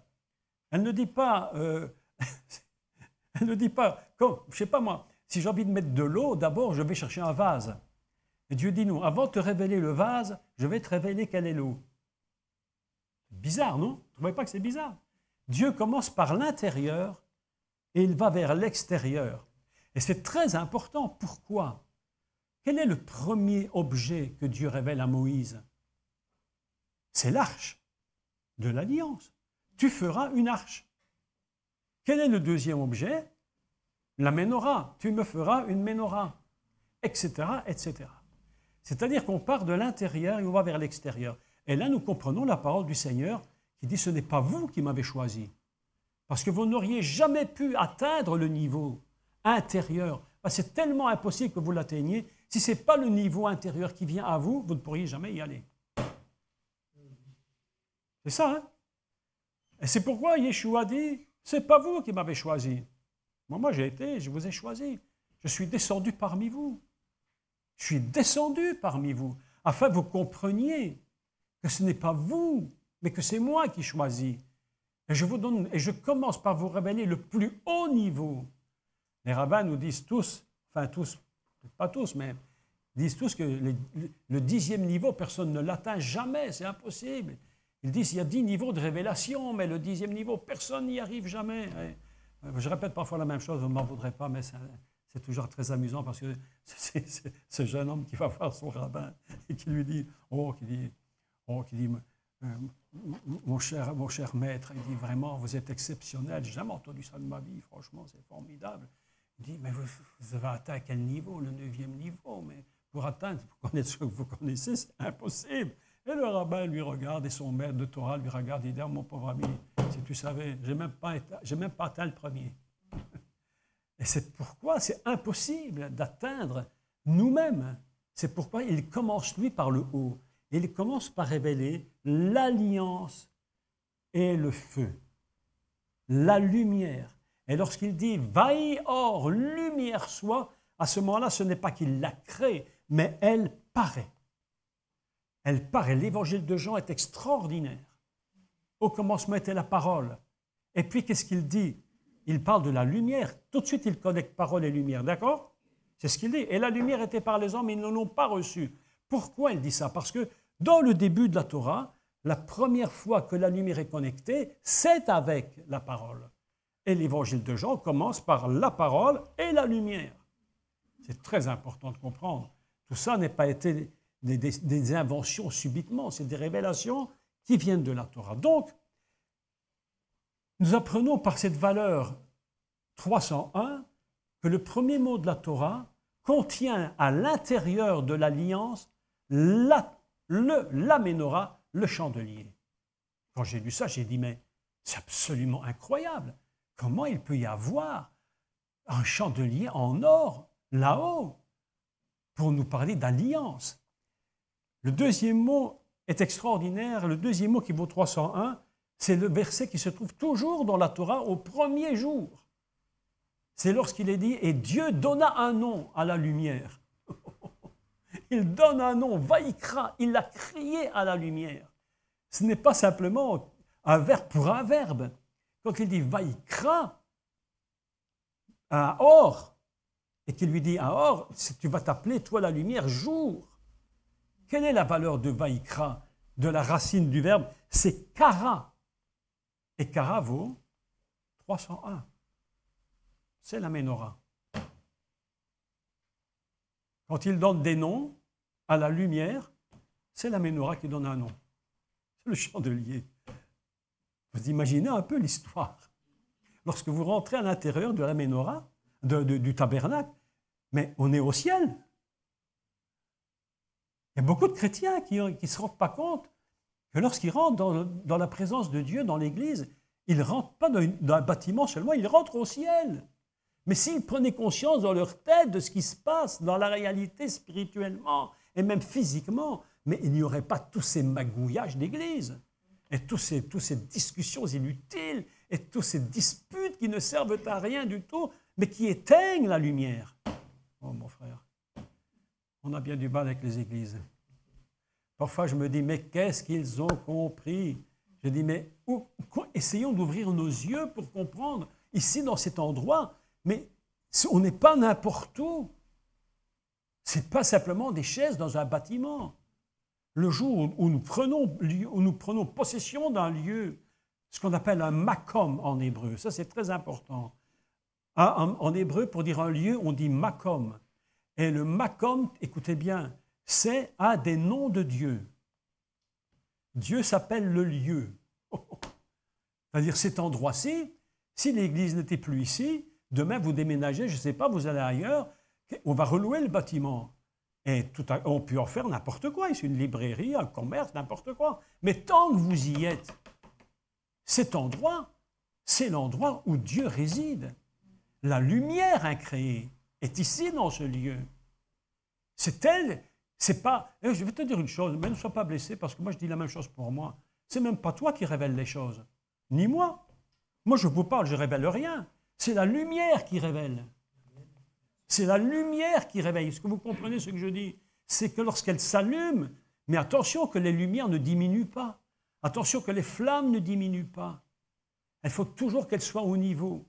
Elle ne dit pas, elle ne dit pas, comme, je ne sais pas moi, si j'ai envie de mettre de l'eau, d'abord je vais chercher un vase. Et Dieu dit non, avant de te révéler le vase, je vais te révéler quelle est l'eau. Bizarre, non? Vous ne trouvez pas que c'est bizarre? Dieu commence par l'intérieur et il va vers l'extérieur. Et c'est très important. Pourquoi? Quel est le premier objet que Dieu révèle à Moïse? C'est l'arche de l'alliance. Tu feras une arche. Quel est le deuxième objet? La menorah. Tu me feras une menorah, etc., etc. C'est-à-dire qu'on part de l'intérieur et on va vers l'extérieur. Et là, nous comprenons la parole du Seigneur qui dit « Ce n'est pas vous qui m'avez choisi, parce que vous n'auriez jamais pu atteindre le niveau intérieur. C'est tellement impossible que vous l'atteigniez. Si ce n'est pas le niveau intérieur qui vient à vous, vous ne pourriez jamais y aller. » C'est ça, hein? Et c'est pourquoi Yeshua dit « Ce n'est pas vous qui m'avez choisi. Moi, je vous ai choisi. Je suis descendu parmi vous. Je suis descendu parmi vous, afin que vous compreniez que ce n'est pas vous, mais que c'est moi qui choisis. Et je commence par vous révéler le plus haut niveau. » Les rabbins nous disent tous, enfin tous, pas tous, mais disent tous que le 10e niveau, personne ne l'atteint jamais, c'est impossible. Ils disent qu'il y a 10 niveaux de révélation, mais le 10e niveau, personne n'y arrive jamais. Je répète parfois la même chose, vous ne m'en voudrez pas, mais c'est toujours très amusant parce que c'est ce jeune homme qui va voir son rabbin et qui lui dit, mon cher maître, il dit vraiment, vous êtes exceptionnel, j'ai jamais entendu ça de ma vie, franchement, c'est formidable. Il dit, mais vous avez atteint à quel niveau? Le 9e niveau, mais pour atteindre, pour connaître ce que vous connaissez, c'est impossible. Et le rabbin lui regarde et son maître de Torah lui regarde et dit, oh, mon pauvre ami, si tu savais, je n'ai même pas atteint le premier. Et c'est pourquoi c'est impossible d'atteindre nous-mêmes. C'est pourquoi il commence, lui, par le haut. Il commence par révéler l'alliance et le feu, la lumière. Et lorsqu'il dit « Vaille or, lumière soit », à ce moment-là, ce n'est pas qu'il la crée, mais elle paraît. Elle paraît. L'évangile de Jean est extraordinaire. Au commencement était la parole. Et puis, qu'est-ce qu'il dit? Il parle de la lumière. Tout de suite, il connecte parole et lumière. D'accord? C'est ce qu'il dit. Et la lumière était par les hommes, mais ils ne l'ont pas reçue. Pourquoi il dit ça? Parce que dans le début de la Torah, la première fois que la lumière est connectée, c'est avec la parole. Et l'évangile de Jean commence par la parole et la lumière. C'est très important de comprendre. Tout ça n'a pas été des inventions subitement, c'est des révélations qui viennent de la Torah. Donc, nous apprenons par cette valeur 301 que le premier mot de la Torah contient à l'intérieur de l'alliance la menorah, le chandelier. Quand j'ai lu ça, j'ai dit, mais c'est absolument incroyable. Comment il peut y avoir un chandelier en or là-haut pour nous parler d'alliance? Le deuxième mot est extraordinaire. Le deuxième mot qui vaut 301, c'est le verset qui se trouve toujours dans la Torah au premier jour. C'est lorsqu'il est dit « Et Dieu donna un nom à la lumière ». Il donne un nom, Vaïkra, il l'a crié à la lumière. Ce n'est pas simplement un verbe pour un verbe. Quand il dit Vaïkra à Or, et qu'il lui dit à Or, tu vas t'appeler, toi, la lumière, jour. Quelle est la valeur de Vaïkra, de la racine du verbe? C'est Kara. Et Kara vaut 301. C'est la Ménorah. Quand il donne des noms à la lumière, c'est la Ménorah qui donne un nom. C'est le chandelier. Vous imaginez un peu l'histoire. lorsque vous rentrez à l'intérieur de la menorah, du tabernacle, mais on est au ciel. Il y a beaucoup de chrétiens qui ne se rendent pas compte que lorsqu'ils rentrent dans la présence de Dieu, dans l'Église, ils ne rentrent pas dans un bâtiment seulement, ils rentrent au ciel. Mais s'ils prenaient conscience dans leur tête de ce qui se passe dans la réalité spirituellement et même physiquement, mais il n'y aurait pas tous ces magouillages d'église et toutes ces discussions inutiles et toutes ces disputes qui ne servent à rien du tout, mais qui éteignent la lumière. Oh mon frère, on a bien du mal avec les églises. Parfois je me dis, mais qu'est-ce qu'ils ont compris? Je dis, mais essayons d'ouvrir nos yeux pour comprendre, ici dans cet endroit, mais on n'est pas n'importe où. Ce n'est pas simplement des chaises dans un bâtiment. Le jour où nous prenons possession d'un lieu, ce qu'on appelle un makom en hébreu, ça c'est très important. En hébreu, pour dire un lieu, on dit makom. Et le makom, écoutez bien, c'est un des noms de Dieu. Dieu s'appelle le lieu. C'est-à-dire cet endroit-ci, si l'église n'était plus ici, demain vous déménagez, je ne sais pas, vous allez ailleurs, on va relouer le bâtiment. Et on peut en faire n'importe quoi, c'est une librairie, un commerce, n'importe quoi. Mais tant que vous y êtes, cet endroit, c'est l'endroit où Dieu réside. La lumière incréée est ici dans ce lieu. C'est elle, c'est pas... Je vais te dire une chose, mais ne sois pas blessé parce que moi je dis la même chose pour moi. C'est même pas toi qui révèle les choses, ni moi. Moi je vous parle, je révèle rien. C'est la lumière qui révèle. C'est la lumière qui réveille. Est-ce que vous comprenez ce que je dis? C'est que lorsqu'elle s'allume, mais attention que les lumières ne diminuent pas. Attention que les flammes ne diminuent pas. Il faut toujours qu'elles soient au niveau.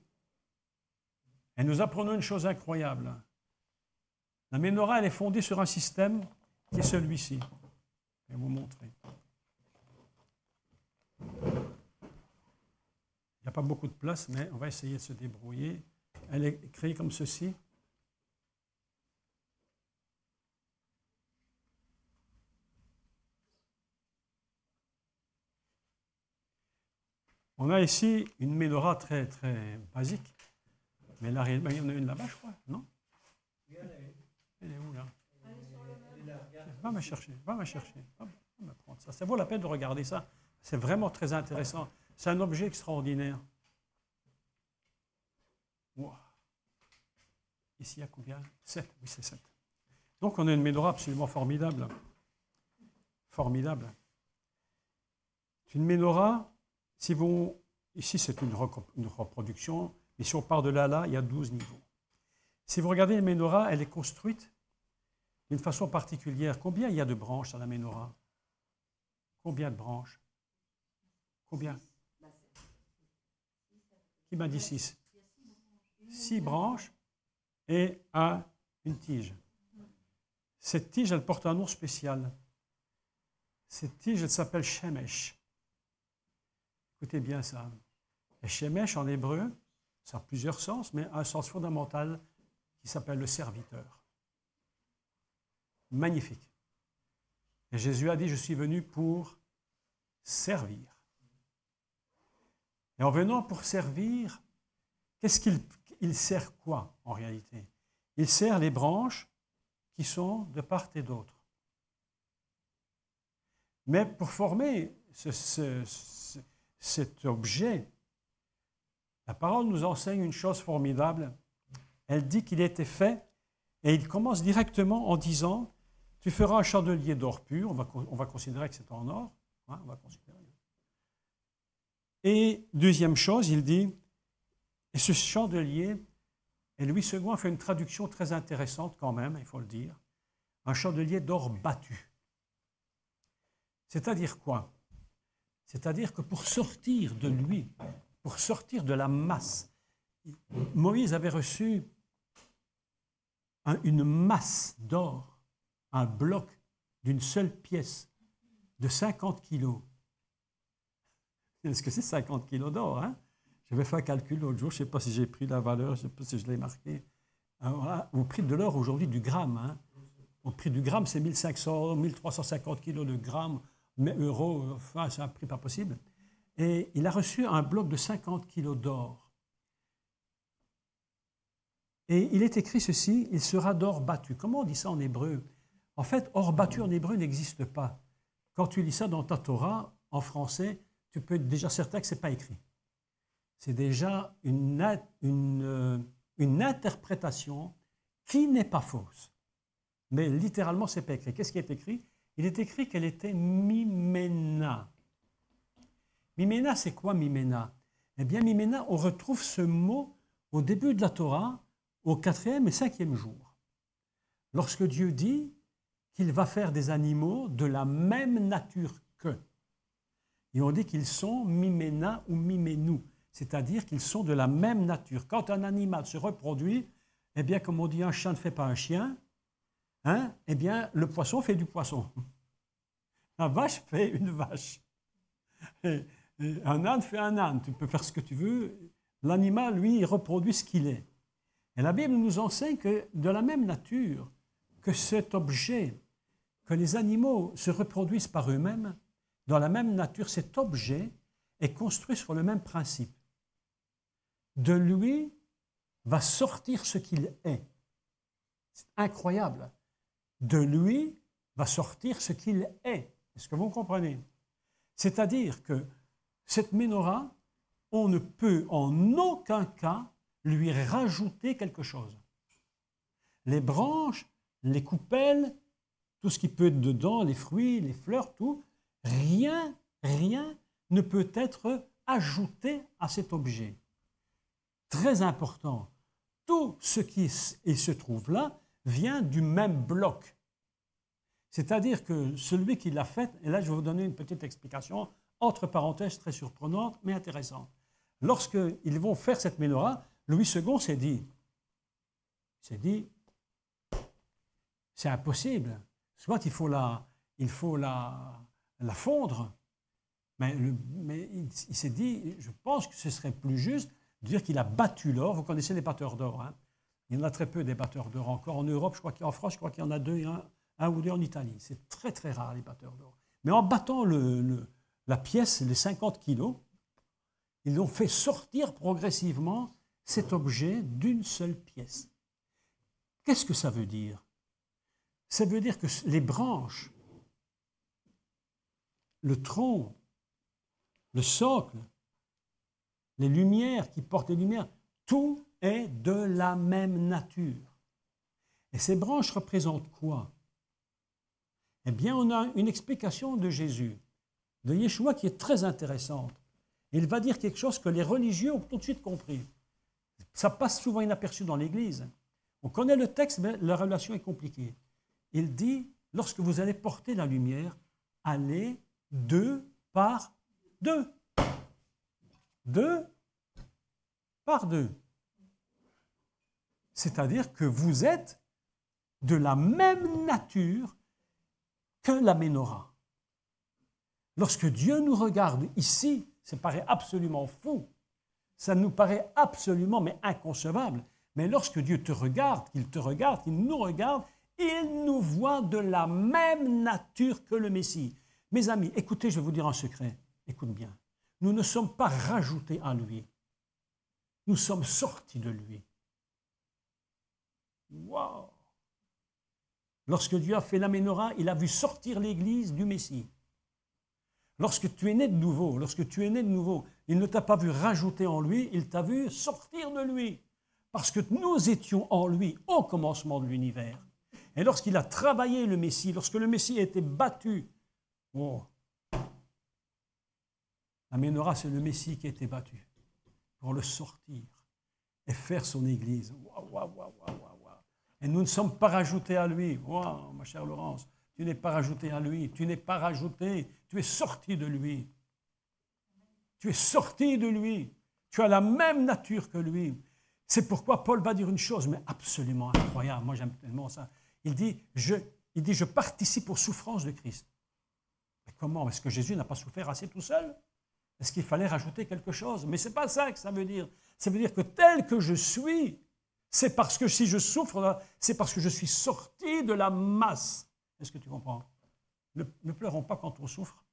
Et nous apprenons une chose incroyable. La menorah, elle est fondée sur un système qui est celui-ci. Je vais vous montrer. Il n'y a pas beaucoup de place, mais on va essayer de se débrouiller. Elle est créée comme ceci. On a ici une menorah très, très basique. Mais là, il y en a une là-bas, je crois, non? Elle est où, là? Va me chercher, va me chercher. Va me prendre ça. Ça vaut la peine de regarder ça. C'est vraiment très intéressant. C'est un objet extraordinaire. Wow. Ici, il y a combien? 7. Oui, c'est 7. Donc, on a une menorah absolument formidable. Formidable. C'est une menorah, si vous... Ici, c'est une reproduction, mais si on part de là, il y a 12 niveaux. Si vous regardez la menorah, elle est construite d'une façon particulière. Combien il y a de branches à la menorah? Combien de branches? Combien? Qui m'a dit 6? 6 branches et une tige. Cette tige, elle porte un nom spécial. Cette tige, elle s'appelle Shemesh. Écoutez bien ça. Et Shemesh, en hébreu, ça a plusieurs sens, mais un sens fondamental qui s'appelle le serviteur. Magnifique. Et Jésus a dit, je suis venu pour servir. Et en venant pour servir, qu'est-ce qu'il sert quoi en réalité? Il sert les branches qui sont de part et d'autre. Mais pour former cet objet, la parole nous enseigne une chose formidable. Elle dit qu'il a été fait, et il commence directement en disant, tu feras un chandelier d'or pur, on va considérer que c'est en or, hein, on va considérer. Et deuxième chose, il dit, et ce chandelier, et Louis II a fait une traduction très intéressante quand même, il faut le dire, un chandelier d'or battu. C'est-à-dire quoi? C'est-à-dire que pour sortir de lui, pour sortir de la masse, Moïse avait reçu une masse d'or, un bloc d'une seule pièce de 50 kilos. Est-ce que c'est 50 kilos d'or, hein? J'avais fait un calcul l'autre jour, je ne sais pas si j'ai pris la valeur, je ne sais pas si je l'ai marqué. Alors là, au prix de l'or aujourd'hui, du gramme, hein? Au prix du gramme, c'est 1500, 1350 kilos de gramme, mais euros, enfin, c'est un prix pas possible. Et il a reçu un bloc de 50 kilos d'or. Et il est écrit ceci, il sera d'or battu. Comment on dit ça en hébreu? En fait, or battu en hébreu n'existe pas. Quand tu lis ça dans ta Torah, en français, tu peux être déjà certain que ce n'est pas écrit. C'est déjà une interprétation qui n'est pas fausse. Mais littéralement, ce n'est pas écrit. Qu'est-ce qui est écrit? Il est écrit qu'elle était Mimena. Mimena, c'est quoi Mimena? Eh bien, Mimena, on retrouve ce mot au début de la Torah, au 4e et 5e jour. Lorsque Dieu dit qu'il va faire des animaux de la même nature qu'eux. Et on dit qu'ils sont Mimena ou Mimenou, c'est-à-dire qu'ils sont de la même nature. Quand un animal se reproduit, eh bien, comme on dit, un chat ne fait pas un chien, hein, eh bien, le poisson fait du poisson. La vache fait une vache. Et un âne fait un âne. Tu peux faire ce que tu veux. L'animal, lui, il reproduit ce qu'il est. Et la Bible nous enseigne que de la même nature que cet objet, que les animaux se reproduisent par eux-mêmes, dans la même nature, cet objet est construit sur le même principe. De lui va sortir ce qu'il est. C'est incroyable. De lui va sortir ce qu'il est. Est-ce que vous comprenez? C'est-à-dire que cette menorah, on ne peut en aucun cas lui rajouter quelque chose. Les branches, les coupelles, tout ce qui peut être dedans, les fruits, les fleurs, tout, rien ne peut être ajouté à cet objet. Très important, tout ce qui se trouve là vient du même bloc. C'est-à-dire que celui qui l'a fait, et là je vais vous donner une petite explication, entre parenthèses très surprenante mais intéressante. Lorsqu'ils vont faire cette menorah, Louis II s'est dit, c'est impossible, soit il faut la fondre, mais il s'est dit, je pense que ce serait plus juste de dire qu'il a battu l'or. Vous connaissez les batteurs d'or, hein? Il y en a très peu des batteurs d'or encore. En Europe, en France, je crois qu'il y en a deux, un ou deux en Italie. C'est très très rare les batteurs d'or. Mais en battant la pièce, les 50 kilos, ils ont fait sortir progressivement cet objet d'une seule pièce. Qu'est-ce que ça veut dire? Ça veut dire que les branches, le tronc, le socle, les lumières qui portent les lumières, tout est de la même nature. Et ces branches représentent quoi? Eh bien, on a une explication de Jésus, de Yeshua, qui est très intéressante. Il va dire quelque chose que les religieux ont tout de suite compris. Ça passe souvent inaperçu dans l'Église. On connaît le texte, mais la relation est compliquée. Il dit, lorsque vous allez porter la lumière, allez deux par deux. Deux par deux. C'est-à-dire que vous êtes de la même nature que la menorah. Lorsque Dieu nous regarde ici, ça paraît absolument fou. Ça nous paraît absolument mais inconcevable. Mais lorsque Dieu te regarde, qu'il nous regarde, il nous voit de la même nature que le Messie. Mes amis, écoutez, je vais vous dire un secret. Écoute bien. Nous ne sommes pas rajoutés à lui. Nous sommes sortis de lui. Wow! Lorsque Dieu a fait la menorah, il a vu sortir l'Église du Messie. Lorsque tu es né de nouveau, il ne t'a pas vu rajouter en lui, il t'a vu sortir de lui. Parce que nous étions en lui au commencement de l'univers. Et lorsqu'il a travaillé le Messie, lorsque le Messie a été battu, oh, la menorah, c'est le Messie qui a été battu pour le sortir et faire son Église. Waouh, waouh, waouh, waouh, waouh. Et nous ne sommes pas rajoutés à lui. Waouh, ma chère Laurence, tu n'es pas rajouté à lui. Tu n'es pas rajouté. Tu es sorti de lui. Tu es sorti de lui. Tu as la même nature que lui. C'est pourquoi Paul va dire une chose, mais absolument incroyable. Moi, j'aime tellement ça. Il dit, je participe aux souffrances de Christ. Mais comment? Est-ce que Jésus n'a pas souffert assez tout seul? Est-ce qu'il fallait rajouter quelque chose? Mais ce n'est pas ça que ça veut dire. Ça veut dire que tel que je suis, c'est parce que si je souffre, c'est parce que je suis sorti de la masse. Est-ce que tu comprends? Ne pleurons pas quand on souffre,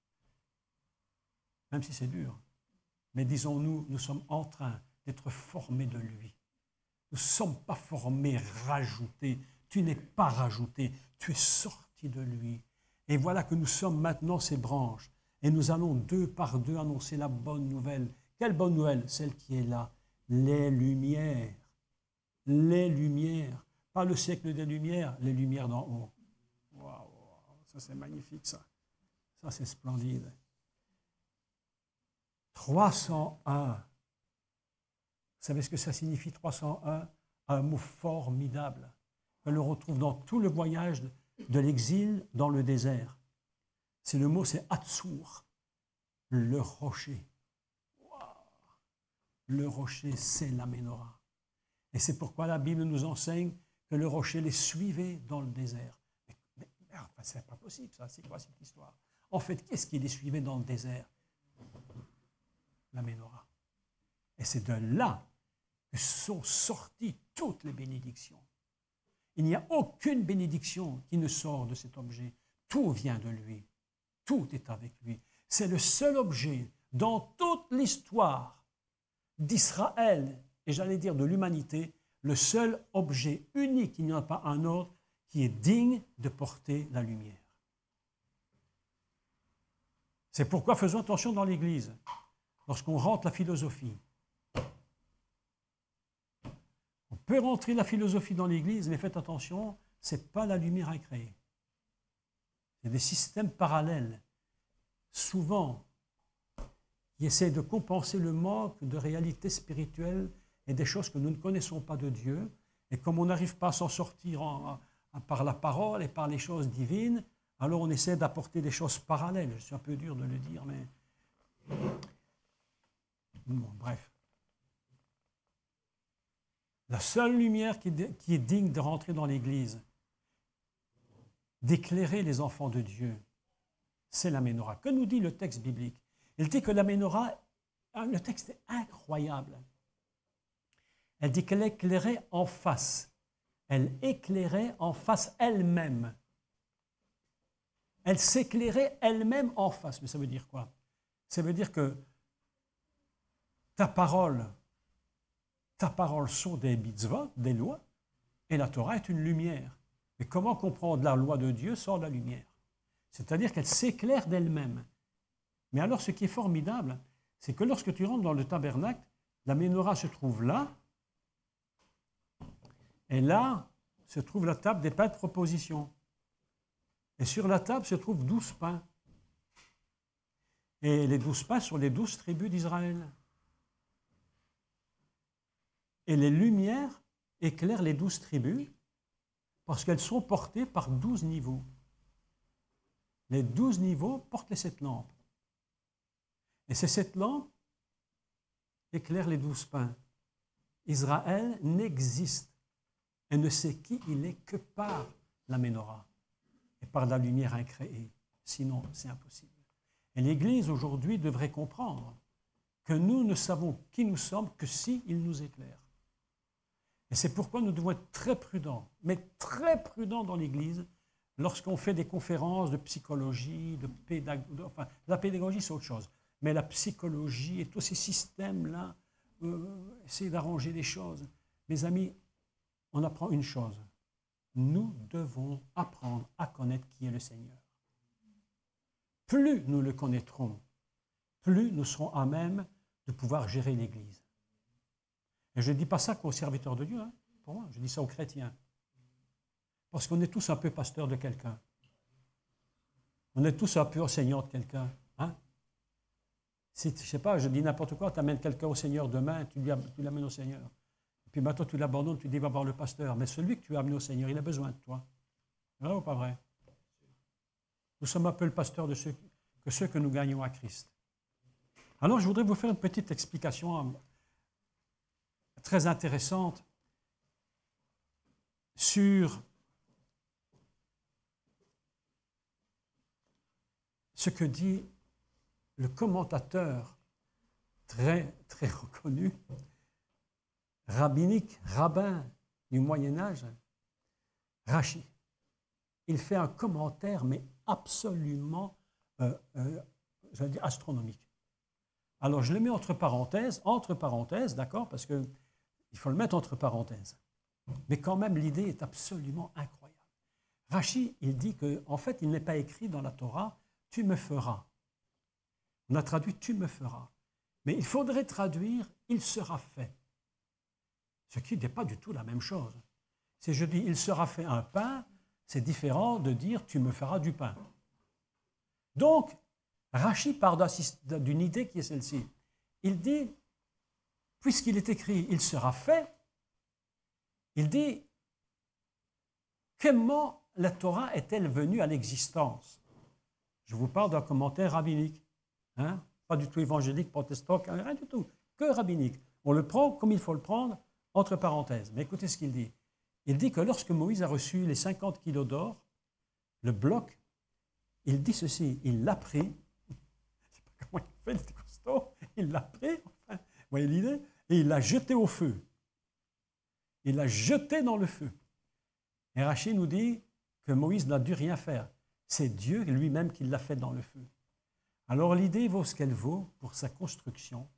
même si c'est dur. Mais disons-nous, nous sommes en train d'être formés de lui. Nous ne sommes pas formés, rajoutés. Tu n'es pas rajouté, tu es sorti de lui. Et voilà que nous sommes maintenant ces branches. Et nous allons deux par deux annoncer la bonne nouvelle. Quelle bonne nouvelle? Celle qui est là. Les lumières. Les lumières. Pas le siècle des lumières, les lumières d'en haut. Waouh, ça c'est magnifique ça. Ça c'est splendide. 301. Vous savez ce que ça signifie 301? Un mot formidable. On le retrouve dans tout le voyage de l'exil dans le désert. C'est le mot, c'est Hatzur, le rocher. Wow. Le rocher, c'est la Ménorah. Et c'est pourquoi la Bible nous enseigne que le rocher les suivait dans le désert. Mais enfin, c'est pas possible ça, c'est quoi cette histoire? En fait, qu'est-ce qui les suivait dans le désert? La Ménorah. Et c'est de là que sont sorties toutes les bénédictions. Il n'y a aucune bénédiction qui ne sort de cet objet. Tout vient de lui. Tout est avec lui. C'est le seul objet dans toute l'histoire d'Israël, et j'allais dire de l'humanité, le seul objet unique, il n'y en a pas un autre, qui est digne de porter la lumière. C'est pourquoi faisons attention dans l'Église, lorsqu'on rentre la philosophie. On peut rentrer la philosophie dans l'Église, mais faites attention, ce n'est pas la lumière à créer. Il y a des systèmes parallèles, souvent, qui essaient de compenser le manque de réalité spirituelle et des choses que nous ne connaissons pas de Dieu. Et comme on n'arrive pas à s'en sortir par la parole et par les choses divines, alors on essaie d'apporter des choses parallèles. Je suis un peu dur de le dire, mais... Bon, bref. La seule lumière qui est digne de rentrer dans l'Église, d'éclairer les enfants de Dieu, c'est la Ménorah. Que nous dit le texte biblique? Il dit que la Ménorah, le texte est incroyable. Elle dit qu'elle éclairait en face. Elle éclairait en face elle-même. Elle s'éclairait elle-même en face. Mais ça veut dire quoi? Ça veut dire que ta parole sont des mitzvot, des lois, et la Torah est une lumière. Mais comment comprendre la loi de Dieu sans la lumière? C'est-à-dire qu'elle s'éclaire d'elle-même. Mais alors, ce qui est formidable, c'est que lorsque tu rentres dans le tabernacle, la Ménorah se trouve là, et là se trouve la table des pains de proposition. Et sur la table se trouvent 12 pains. Et les 12 pains sont les 12 tribus d'Israël. Et les lumières éclairent les 12 tribus parce qu'elles sont portées par 12 niveaux. Les 12 niveaux portent les 7 lampes. Et ces 7 lampes éclairent les 12 pains. Israël n'existe et ne sait qui il est que par la Ménorah et par la lumière incréée. Sinon, c'est impossible. Et l'Église aujourd'hui devrait comprendre que nous ne savons qui nous sommes que si il nous éclaire. Et c'est pourquoi nous devons être très prudents, mais très prudents dans l'Église, lorsqu'on fait des conférences de psychologie, de pédagogie. Enfin, la pédagogie, c'est autre chose. Mais la psychologie et tous ces systèmes-là, essayer d'arranger les choses. Mes amis, on apprend une chose. Nous devons apprendre à connaître qui est le Seigneur. Plus nous le connaîtrons, plus nous serons à même de pouvoir gérer l'Église. Et je ne dis pas ça qu'aux serviteurs de Dieu, hein, pour moi, je dis ça aux chrétiens. Parce qu'on est tous un peu pasteurs de quelqu'un. On est tous un peu enseignants de quelqu'un. Hein? Si, je ne sais pas, je dis n'importe quoi, tu amènes quelqu'un au Seigneur demain, tu l'amènes au Seigneur. Et puis maintenant, tu l'abandonnes, tu dis va voir le pasteur. Mais celui que tu as amené au Seigneur, il a besoin de toi. Vrai ou pas vrai? Nous sommes un peu le pasteur de ceux que nous gagnons à Christ. Alors, je voudrais vous faire une petite explication très intéressante sur ce que dit le commentateur très, très reconnu, rabbinique, rabbin du Moyen-Âge, Rashi. Il fait un commentaire, mais absolument, j'allais dire, astronomique. Alors, je le mets entre parenthèses, d'accord, parce que Il faut le mettre entre parenthèses. Mais quand même, l'idée est absolument incroyable. Rachi, il dit qu'en fait, il n'est pas écrit dans la Torah « tu me feras ». On a traduit « tu me feras ». Mais il faudrait traduire « il sera fait ». Ce qui n'est pas du tout la même chose. Si je dis « il sera fait un pain », c'est différent de dire « tu me feras du pain ». Donc, Rachi part d'une idée qui est celle-ci. Il dit, puisqu'il est écrit « il sera fait », il dit « comment la Torah est-elle venue à l'existence ?» Je vous parle d'un commentaire rabbinique, hein? Pas du tout évangélique, protestant, rien du tout, que rabbinique. On le prend comme il faut le prendre, entre parenthèses. Mais écoutez ce qu'il dit. Il dit que lorsque Moïse a reçu les 50 kilos d'or, le bloc, il dit ceci, il l'a pris, je ne sais pas comment il fait, il était costaud, il l'a pris, enfin, vous voyez l'idée, et il l'a jeté au feu. Il l'a jeté dans le feu. Et Rachi nous dit que Moïse n'a dû rien faire. C'est Dieu lui-même qui l'a fait dans le feu. Alors l'idée vaut ce qu'elle vaut pour sa construction.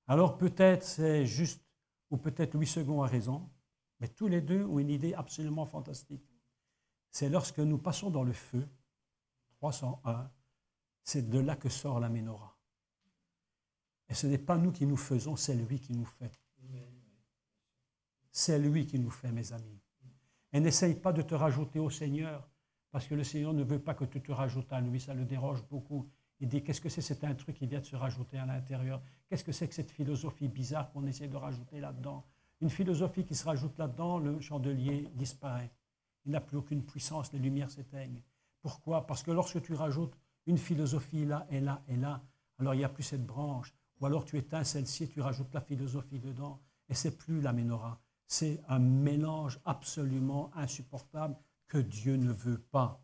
Alors peut-être c'est juste, ou peut-être Louis II a raison, mais tous les deux ont une idée absolument fantastique. C'est lorsque nous passons dans le feu, 301, c'est de là que sort la Ménorah. Et ce n'est pas nous qui nous faisons, c'est lui qui nous fait. C'est lui qui nous fait, mes amis. Et n'essaye pas de te rajouter au Seigneur, parce que le Seigneur ne veut pas que tu te rajoutes à lui, ça le dérange beaucoup. Il dit, qu'est-ce que c'est? C'est un truc qui vient de se rajouter à l'intérieur. Qu'est-ce que c'est que cette philosophie bizarre qu'on essaie de rajouter là-dedans? Une philosophie qui se rajoute là-dedans, le chandelier disparaît. Il n'a plus aucune puissance, les lumières s'éteignent. Pourquoi? Parce que lorsque tu rajoutes une philosophie là et là et là, alors il n'y a plus cette branche. Ou alors tu éteins celle-ci et tu rajoutes la philosophie dedans. Et ce n'est plus la Ménorah. C'est un mélange absolument insupportable que Dieu ne veut pas.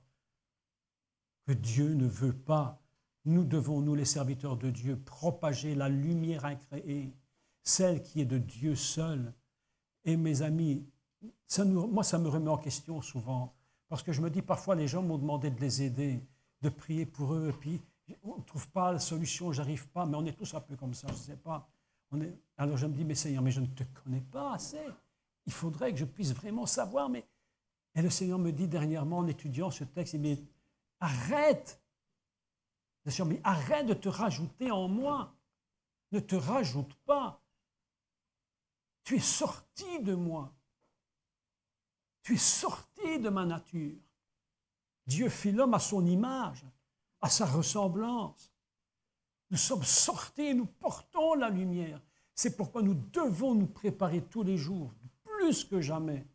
Que Dieu ne veut pas. Nous devons, nous les serviteurs de Dieu, propager la lumière incréée, celle qui est de Dieu seul. Et mes amis, moi ça me remet en question souvent, parce que je me dis parfois les gens m'ont demandé de les aider, de prier pour eux, et puis on ne trouve pas la solution, j'arrive pas, mais on est tous un peu comme ça, je ne sais pas. Alors je me dis, mais Seigneur, mais je ne te connais pas assez. Il faudrait que je puisse vraiment savoir, mais... Et le Seigneur me dit dernièrement, en étudiant ce texte, il me dit, arrête, le Seigneur me dit, arrête de te rajouter en moi. Ne te rajoute pas. Tu es sorti de moi. Tu es sorti de ma nature. Dieu fit l'homme à son image, à sa ressemblance. Nous sommes sortis, nous portons la lumière. C'est pourquoi nous devons nous préparer tous les jours, plus que jamais,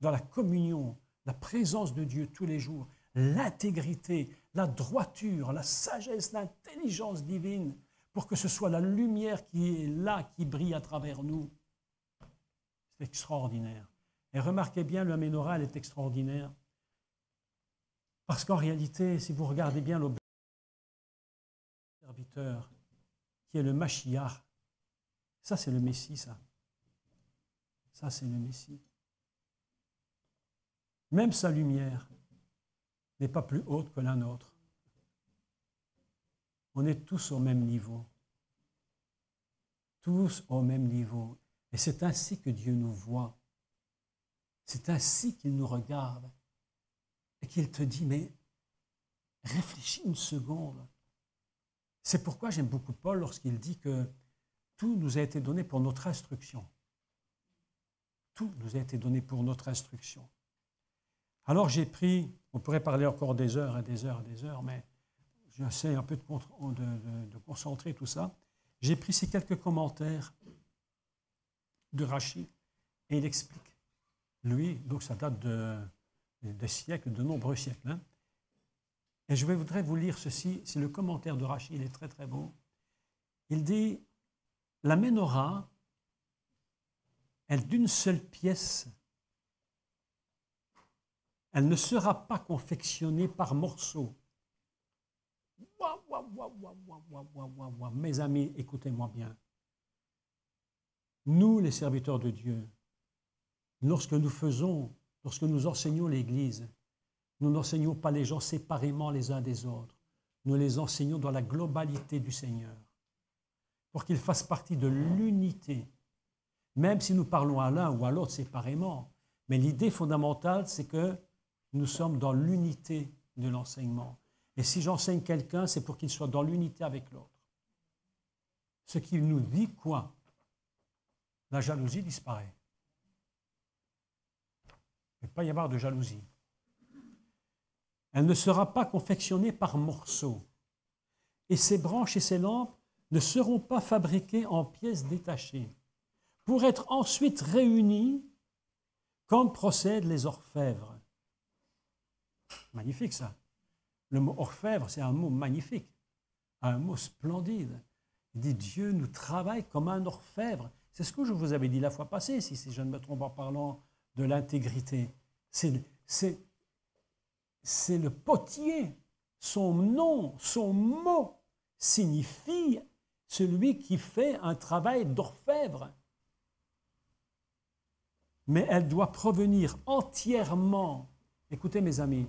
dans la communion, la présence de Dieu tous les jours, l'intégrité, la droiture, la sagesse, l'intelligence divine, pour que ce soit la lumière qui est là, qui brille à travers nous. C'est extraordinaire. Et remarquez bien, le Ménorah, elle est extraordinaire. Parce qu'en réalité, si vous regardez bien le serviteur, qui est le Mashiach, ça c'est le Messie, ça. Ça c'est le Messie. Même sa lumière n'est pas plus haute que la nôtre. On est tous au même niveau. Tous au même niveau. Et c'est ainsi que Dieu nous voit. C'est ainsi qu'il nous regarde. Et qu'il te dit, mais réfléchis une seconde. C'est pourquoi j'aime beaucoup Paul lorsqu'il dit que tout nous a été donné pour notre instruction. Tout nous a été donné pour notre instruction. Alors j'ai pris, on pourrait parler encore des heures et des heures et des heures, mais j'essaie un peu de concentrer tout ça. J'ai pris ces quelques commentaires de Rachi et il explique. Lui, donc ça date de siècles, de nombreux siècles. Hein. Et je voudrais vous lire ceci, c'est le commentaire de Rachi, il est très très beau. Il dit, la Ménorah est d'une seule pièce. Elle ne sera pas confectionnée par morceaux. Mes amis, écoutez-moi bien. Nous, les serviteurs de Dieu, lorsque nous enseignons l'Église, nous n'enseignons pas les gens séparément les uns des autres. Nous les enseignons dans la globalité du Seigneur, pour qu'ils fassent partie de l'unité. même si nous parlons à l'un ou à l'autre séparément. Mais l'idée fondamentale, c'est que nous sommes dans l'unité de l'enseignement. Et si j'enseigne quelqu'un, c'est pour qu'il soit dans l'unité avec l'autre. Ce qui nous dit quoi? La jalousie disparaît. Il ne peut pas y avoir de jalousie. Elle ne sera pas confectionnée par morceaux. Et ces branches et ces lampes ne seront pas fabriquées en pièces détachées, pour être ensuite réunies comme procèdent les orfèvres. Magnifique ça. Le mot orfèvre, c'est un mot magnifique, un mot splendide. Il dit Dieu nous travaille comme un orfèvre. C'est ce que je vous avais dit la fois passée, si je ne me trompe en parlant de l'intégrité. C'est le potier. Son nom, son mot signifie celui qui fait un travail d'orfèvre. Mais elle doit provenir entièrement, écoutez mes amis,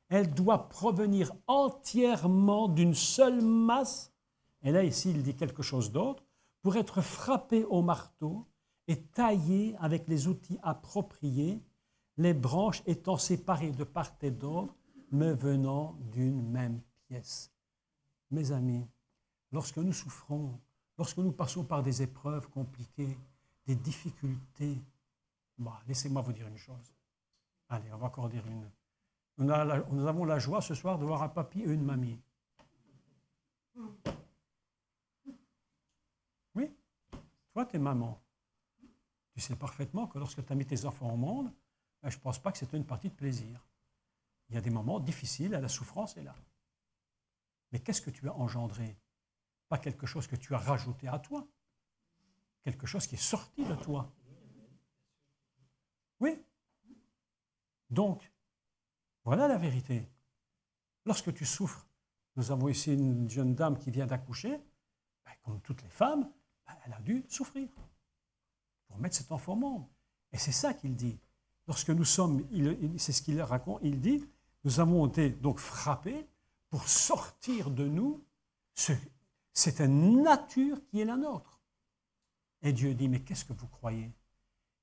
elle doit provenir entièrement d'une seule masse, et là ici il dit quelque chose d'autre, pour être frappée au marteau et taillée avec les outils appropriés, les branches étant séparées de part et d'autre, mais venant d'une même pièce. Mes amis, lorsque nous souffrons, lorsque nous passons par des épreuves compliquées, des difficultés, laissez-moi vous dire une chose. Allez, on va encore dire une. Nous avons la joie ce soir de voir un papy et une mamie. Oui, toi, tu es maman. Tu sais parfaitement que lorsque tu as mis tes enfants au monde, je ne pense pas que c'était une partie de plaisir. Il y a des moments difficiles, la souffrance est là. Mais qu'est-ce que tu as engendré? Pas quelque chose que tu as rajouté à toi. Quelque chose qui est sorti de toi. Oui. Donc, voilà la vérité. Lorsque tu souffres, nous avons ici une jeune dame qui vient d'accoucher, comme toutes les femmes, elle a dû souffrir pour mettre cet enfant au monde. Et c'est ça qu'il dit. Lorsque nous sommes, c'est ce qu'il raconte, il dit, nous avons été donc frappés pour sortir de nous cette nature qui est la nôtre. Et Dieu dit, mais qu'est-ce que vous croyez?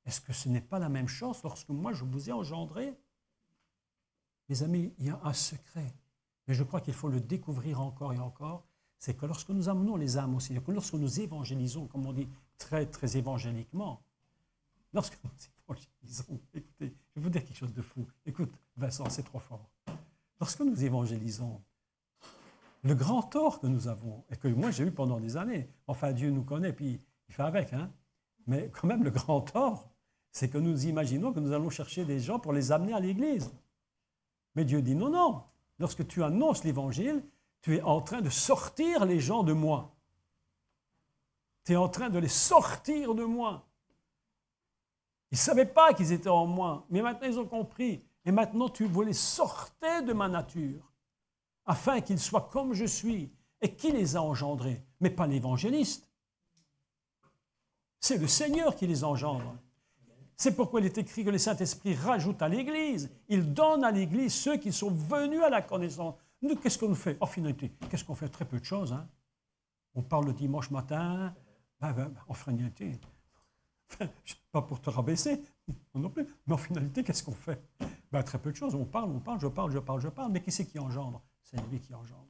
Est-ce que ce n'est pas la même chose lorsque moi je vous ai engendré? Mes amis, il y a un secret, mais je crois qu'il faut le découvrir encore et encore, c'est que lorsque nous amenons les âmes aussi, que lorsque nous évangélisons, comme on dit très, très évangéliquement, lorsque nous évangélisons, écoutez, je vais vous dire quelque chose de fou. Écoute, Vincent, c'est trop fort. Lorsque nous évangélisons, le grand tort que nous avons, et que moi j'ai eu pendant des années, enfin Dieu nous connaît, puis il fait avec, hein, mais quand même le grand tort, c'est que nous imaginons que nous allons chercher des gens pour les amener à l'église. Mais Dieu dit non, non. Lorsque tu annonces l'évangile, tu es en train de sortir les gens de moi. Tu es en train de les sortir de moi. Ils ne savaient pas qu'ils étaient en moi, mais maintenant ils ont compris. Et maintenant tu veux les sortir de ma nature, afin qu'ils soient comme je suis. Et qui les a engendrés? Mais pas l'évangéliste. C'est le Seigneur qui les engendre. C'est pourquoi il est écrit que le Saint-Esprit rajoute à l'Église. Il donne à l'Église ceux qui sont venus à la connaissance. Nous, qu'est-ce qu'on fait? En finalité, qu'est-ce qu'on fait? Très peu de choses. Hein? On parle le dimanche matin. En finalité, pas pour te rabaisser, non plus. Mais en finalité, qu'est-ce qu'on fait? Très peu de choses. On parle, je parle. Mais qui c'est qui engendre? C'est lui qui engendre.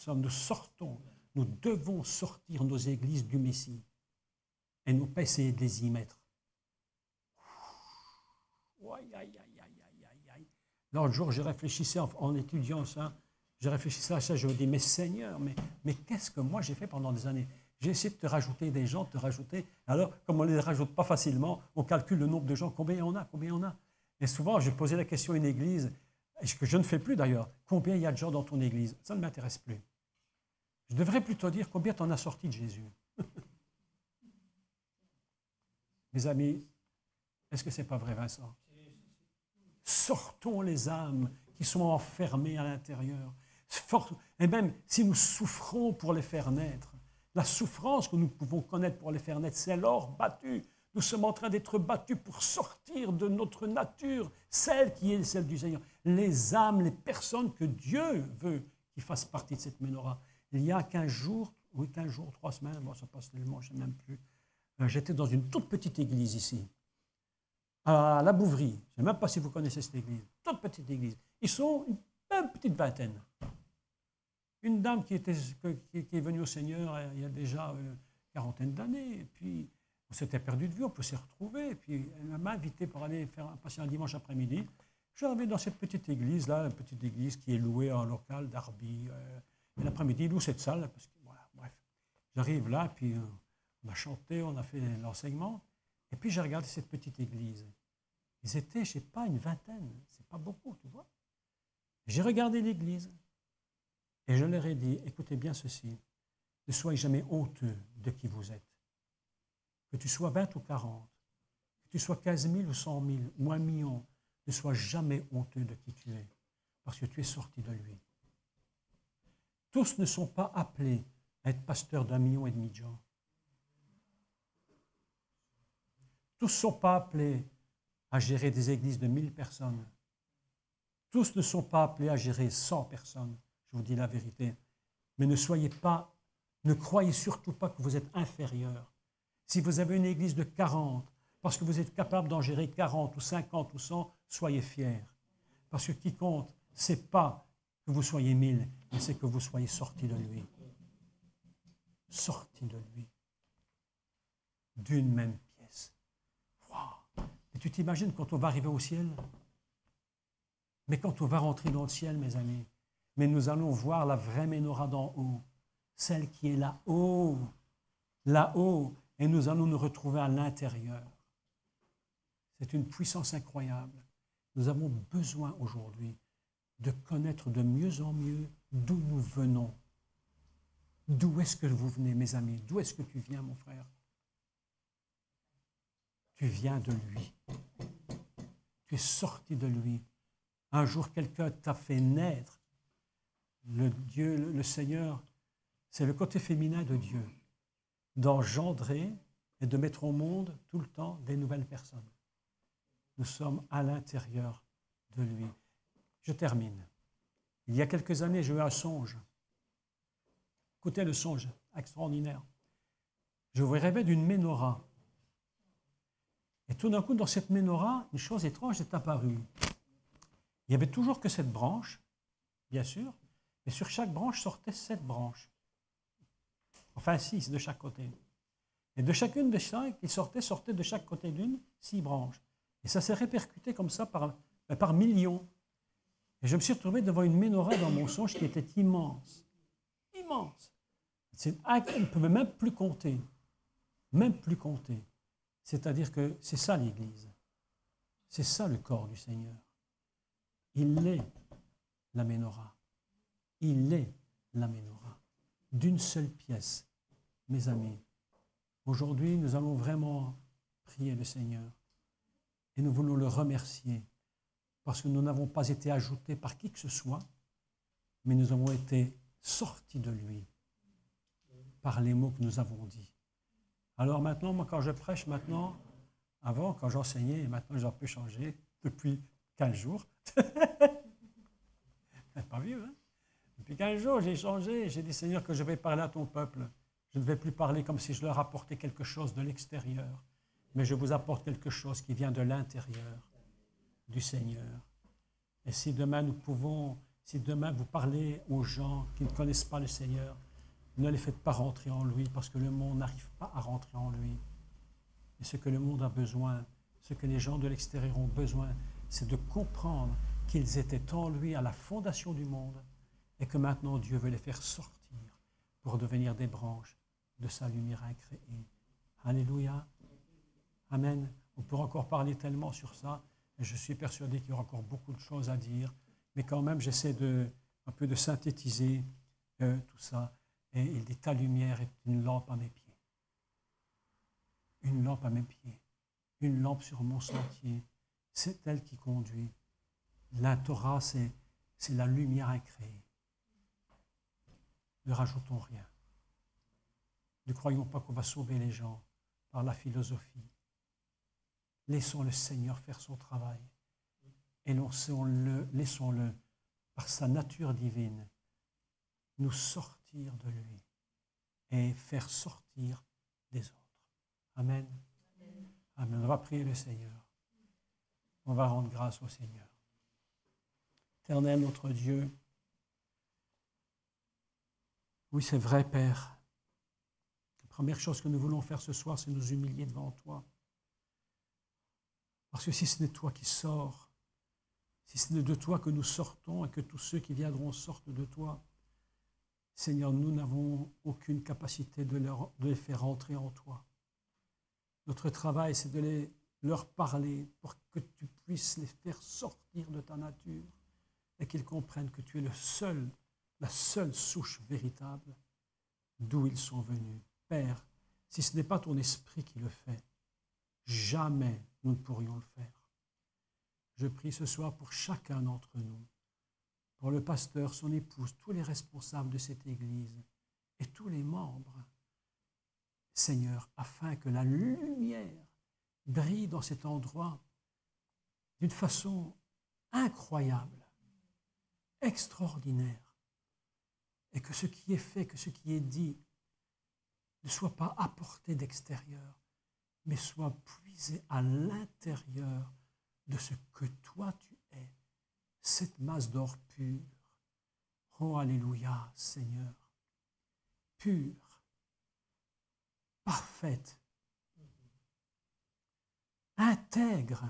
Nous sortons. Nous devons sortir nos églises du Messie. Et nous pas essayer de les y mettre. L'autre jour, je réfléchissais en étudiant ça, je réfléchissais à ça, je me dis, mais Seigneur, mais qu'est-ce que moi j'ai fait pendant des années? J'ai essayé de te rajouter des gens, alors comme on ne les rajoute pas facilement, on calcule le nombre de gens, combien on a. Et souvent, j'ai posé la question à une église, que je ne fais plus d'ailleurs, combien il y a de gens dans ton église? Ça ne m'intéresse plus. Je devrais plutôt dire combien tu en as sorti de Jésus. Mes amis, est-ce que ce n'est pas vrai, Vincent? Sortons les âmes qui sont enfermées à l'intérieur. Et même si nous souffrons pour les faire naître, la souffrance que nous pouvons connaître pour les faire naître, c'est l'or battu. Nous sommes en train d'être battus pour sortir de notre nature, celle qui est celle du Seigneur. Les âmes, les personnes que Dieu veut qui fassent partie de cette menorah. Il y a 15 jours, 3 semaines, ça passe tellement, je ne sais même plus. J'étais dans une toute petite église ici, à la Bouvrie. Je ne sais même pas si vous connaissez cette église. Toute petite église. Ils sont une petite vingtaine. Une dame qui est venue au Seigneur il y a déjà une quarantaine d'années. Et puis, on s'était perdu de vue, on peut s'y retrouver. Et puis, elle m'a invité pour aller passer un dimanche après-midi. Je suis arrivé dans cette petite église-là, une petite église qui est louée en local d'Arby. Et l'après-midi, il loue cette salle. Parce que, voilà, bref. J'arrive là, puis on a chanté, on a fait l'enseignement. Et puis, j'ai regardé cette petite église. Ils étaient, je ne sais pas, une vingtaine. C'est pas beaucoup, tu vois. J'ai regardé l'église. Et je leur ai dit, écoutez bien ceci, ne soyez jamais honteux de qui vous êtes. Que tu sois 20 ou 40, que tu sois 15 000 ou 100 000 ou 1 million, ne sois jamais honteux de qui tu es, parce que tu es sorti de lui. Tous ne sont pas appelés à être pasteurs d'1,5 million de gens. Tous ne sont pas appelés à gérer des églises de 1000 personnes. Tous ne sont pas appelés à gérer 100 personnes. Je vous dis la vérité. Mais ne croyez surtout pas que vous êtes inférieur. Si vous avez une église de 40, parce que vous êtes capable d'en gérer 40 ou 50 ou 100, soyez fiers. Parce que qui compte, ce n'est pas que vous soyez 1000, mais c'est que vous soyez sortis de lui. Sortis de lui. D'une même pièce. Wow. Et tu t'imagines quand on va arriver au ciel? Mais quand on va rentrer dans le ciel, mes amis, mais nous allons voir la vraie menorah d'en haut, celle qui est là-haut, là-haut, et nous allons nous retrouver à l'intérieur. C'est une puissance incroyable. Nous avons besoin aujourd'hui de connaître de mieux en mieux d'où nous venons. D'où est-ce que vous venez, mes amis? D'où est-ce que tu viens, mon frère? Tu viens de lui. Tu es sorti de lui. Un jour, quelqu'un t'a fait naître. Le Seigneur, c'est le côté féminin de Dieu, d'engendrer et de mettre au monde tout le temps des nouvelles personnes. Nous sommes à l'intérieur de lui. Je termine. Il y a quelques années, j'ai eu un songe. Écoutez le songe extraordinaire. Je rêvais d'une menorah. Et tout d'un coup, dans cette menorah, une chose étrange est apparue. Il n'y avait toujours que cette branche, bien sûr, et sur chaque branche sortaient 7 branches. Enfin 6 de chaque côté. Et de chacune de chaque, qui sortaient de chaque côté d'une 6 branches. Et ça s'est répercuté comme ça par millions. Et je me suis retrouvé devant une menorah dans mon songe qui était immense. Immense. On ne pouvait même plus compter. Même plus compter. C'est-à-dire que c'est ça l'Église. C'est ça le corps du Seigneur. Il est la menorah. Il est la menorah. D'une seule pièce. Mes amis, aujourd'hui, nous allons vraiment prier le Seigneur. Et nous voulons le remercier parce que nous n'avons pas été ajoutés par qui que ce soit, mais nous avons été sortis de lui par les mots que nous avons dits. Alors maintenant, moi, quand je prêche maintenant, avant, quand j'enseignais, et maintenant j'ai un peu changé depuis 15 jours. C'est pas vieux, hein? Depuis 15 jours, j'ai changé. J'ai dit, Seigneur, que je vais parler à ton peuple. Je ne vais plus parler comme si je leur apportais quelque chose de l'extérieur, mais je vous apporte quelque chose qui vient de l'intérieur du Seigneur. Et si demain si demain vous parlez aux gens qui ne connaissent pas le Seigneur, ne les faites pas rentrer en lui, parce que le monde n'arrive pas à rentrer en lui. Et ce que le monde a besoin, ce que les gens de l'extérieur ont besoin, c'est de comprendre qu'ils étaient en lui à la fondation du monde et que maintenant Dieu veut les faire sortir pour devenir des branches de sa lumière incréée. Alléluia. Amen. On pourrait encore parler tellement sur ça, et je suis persuadé qu'il y aura encore beaucoup de choses à dire, mais quand même j'essaie un peu de synthétiser tout ça. Et il dit, ta lumière est une lampe à mes pieds. Une lampe à mes pieds. Une lampe sur mon sentier. C'est elle qui conduit. La Torah, c'est la lumière incréée. Ne rajoutons rien. Ne croyons pas qu'on va sauver les gens par la philosophie. Laissons le Seigneur faire son travail. Et laissons-le, par sa nature divine, nous sortir de lui et faire sortir des autres. Amen. Amen. On va prier le Seigneur. On va rendre grâce au Seigneur. Éternel, notre Dieu, oui, c'est vrai, Père. La première chose que nous voulons faire ce soir, c'est nous humilier devant toi. Parce que si ce n'est toi qui sors, si ce n'est de toi que nous sortons et que tous ceux qui viendront sortent de toi, Seigneur, nous n'avons aucune capacité de les faire entrer en toi. Notre travail, c'est de leur parler pour que tu puisses les faire sortir de ta nature et qu'ils comprennent que tu es la seule souche véritable d'où ils sont venus. Père, si ce n'est pas ton esprit qui le fait, jamais nous ne pourrions le faire. Je prie ce soir pour chacun d'entre nous, pour le pasteur, son épouse, tous les responsables de cette Église et tous les membres, Seigneur, afin que la lumière brille dans cet endroit d'une façon incroyable, extraordinaire, et que ce qui est fait, que ce qui est dit ne soit pas apporté d'extérieur, mais soit puisé à l'intérieur de ce que toi tu es, cette masse d'or pure. Oh, alléluia, Seigneur, pure, parfaite, intègre.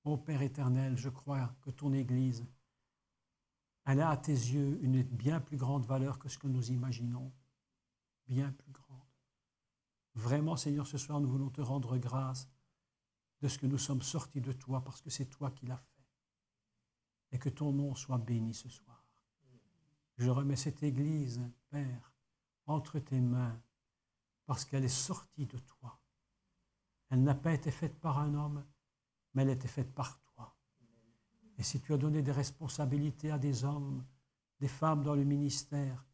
Ô Père éternel, je crois que ton Église, elle a à tes yeux une bien plus grande valeur que ce que nous imaginons, bien plus grande. Vraiment, Seigneur, ce soir, nous voulons te rendre grâce de ce que nous sommes sortis de toi, parce que c'est toi qui l'as fait. Et que ton nom soit béni ce soir. Je remets cette Église, Père, entre tes mains, parce qu'elle est sortie de toi. Elle n'a pas été faite par un homme, mais elle a été faite par toi. Et si tu as donné des responsabilités à des hommes, des femmes dans le ministère,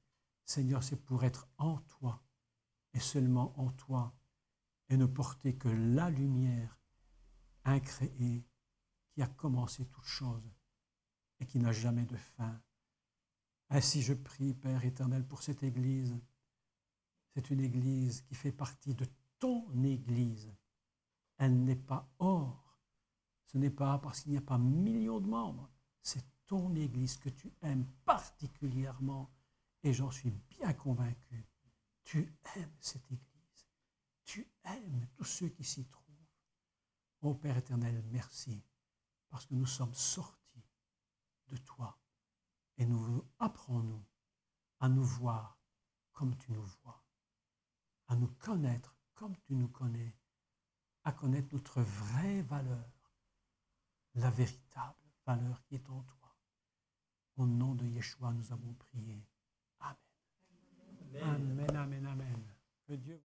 Seigneur, c'est pour être en toi et seulement en toi et ne porter que la lumière incréée qui a commencé toute chose et qui n'a jamais de fin. Ainsi je prie, Père éternel, pour cette Église. C'est une Église qui fait partie de ton Église. Elle n'est pas hors. Ce n'est pas parce qu'il n'y a pas millions de membres. C'est ton Église que tu aimes particulièrement. Et j'en suis bien convaincu. Tu aimes cette Église. Tu aimes tous ceux qui s'y trouvent. Ô Père éternel, merci. Parce que nous sommes sortis de toi. Et nous apprends-nous à nous voir comme tu nous vois. À nous connaître comme tu nous connais. À connaître notre vraie valeur. La véritable valeur qui est en toi. Au nom de Yeshua, nous avons prié. Amen. Amen, amen, amen. Que Dieu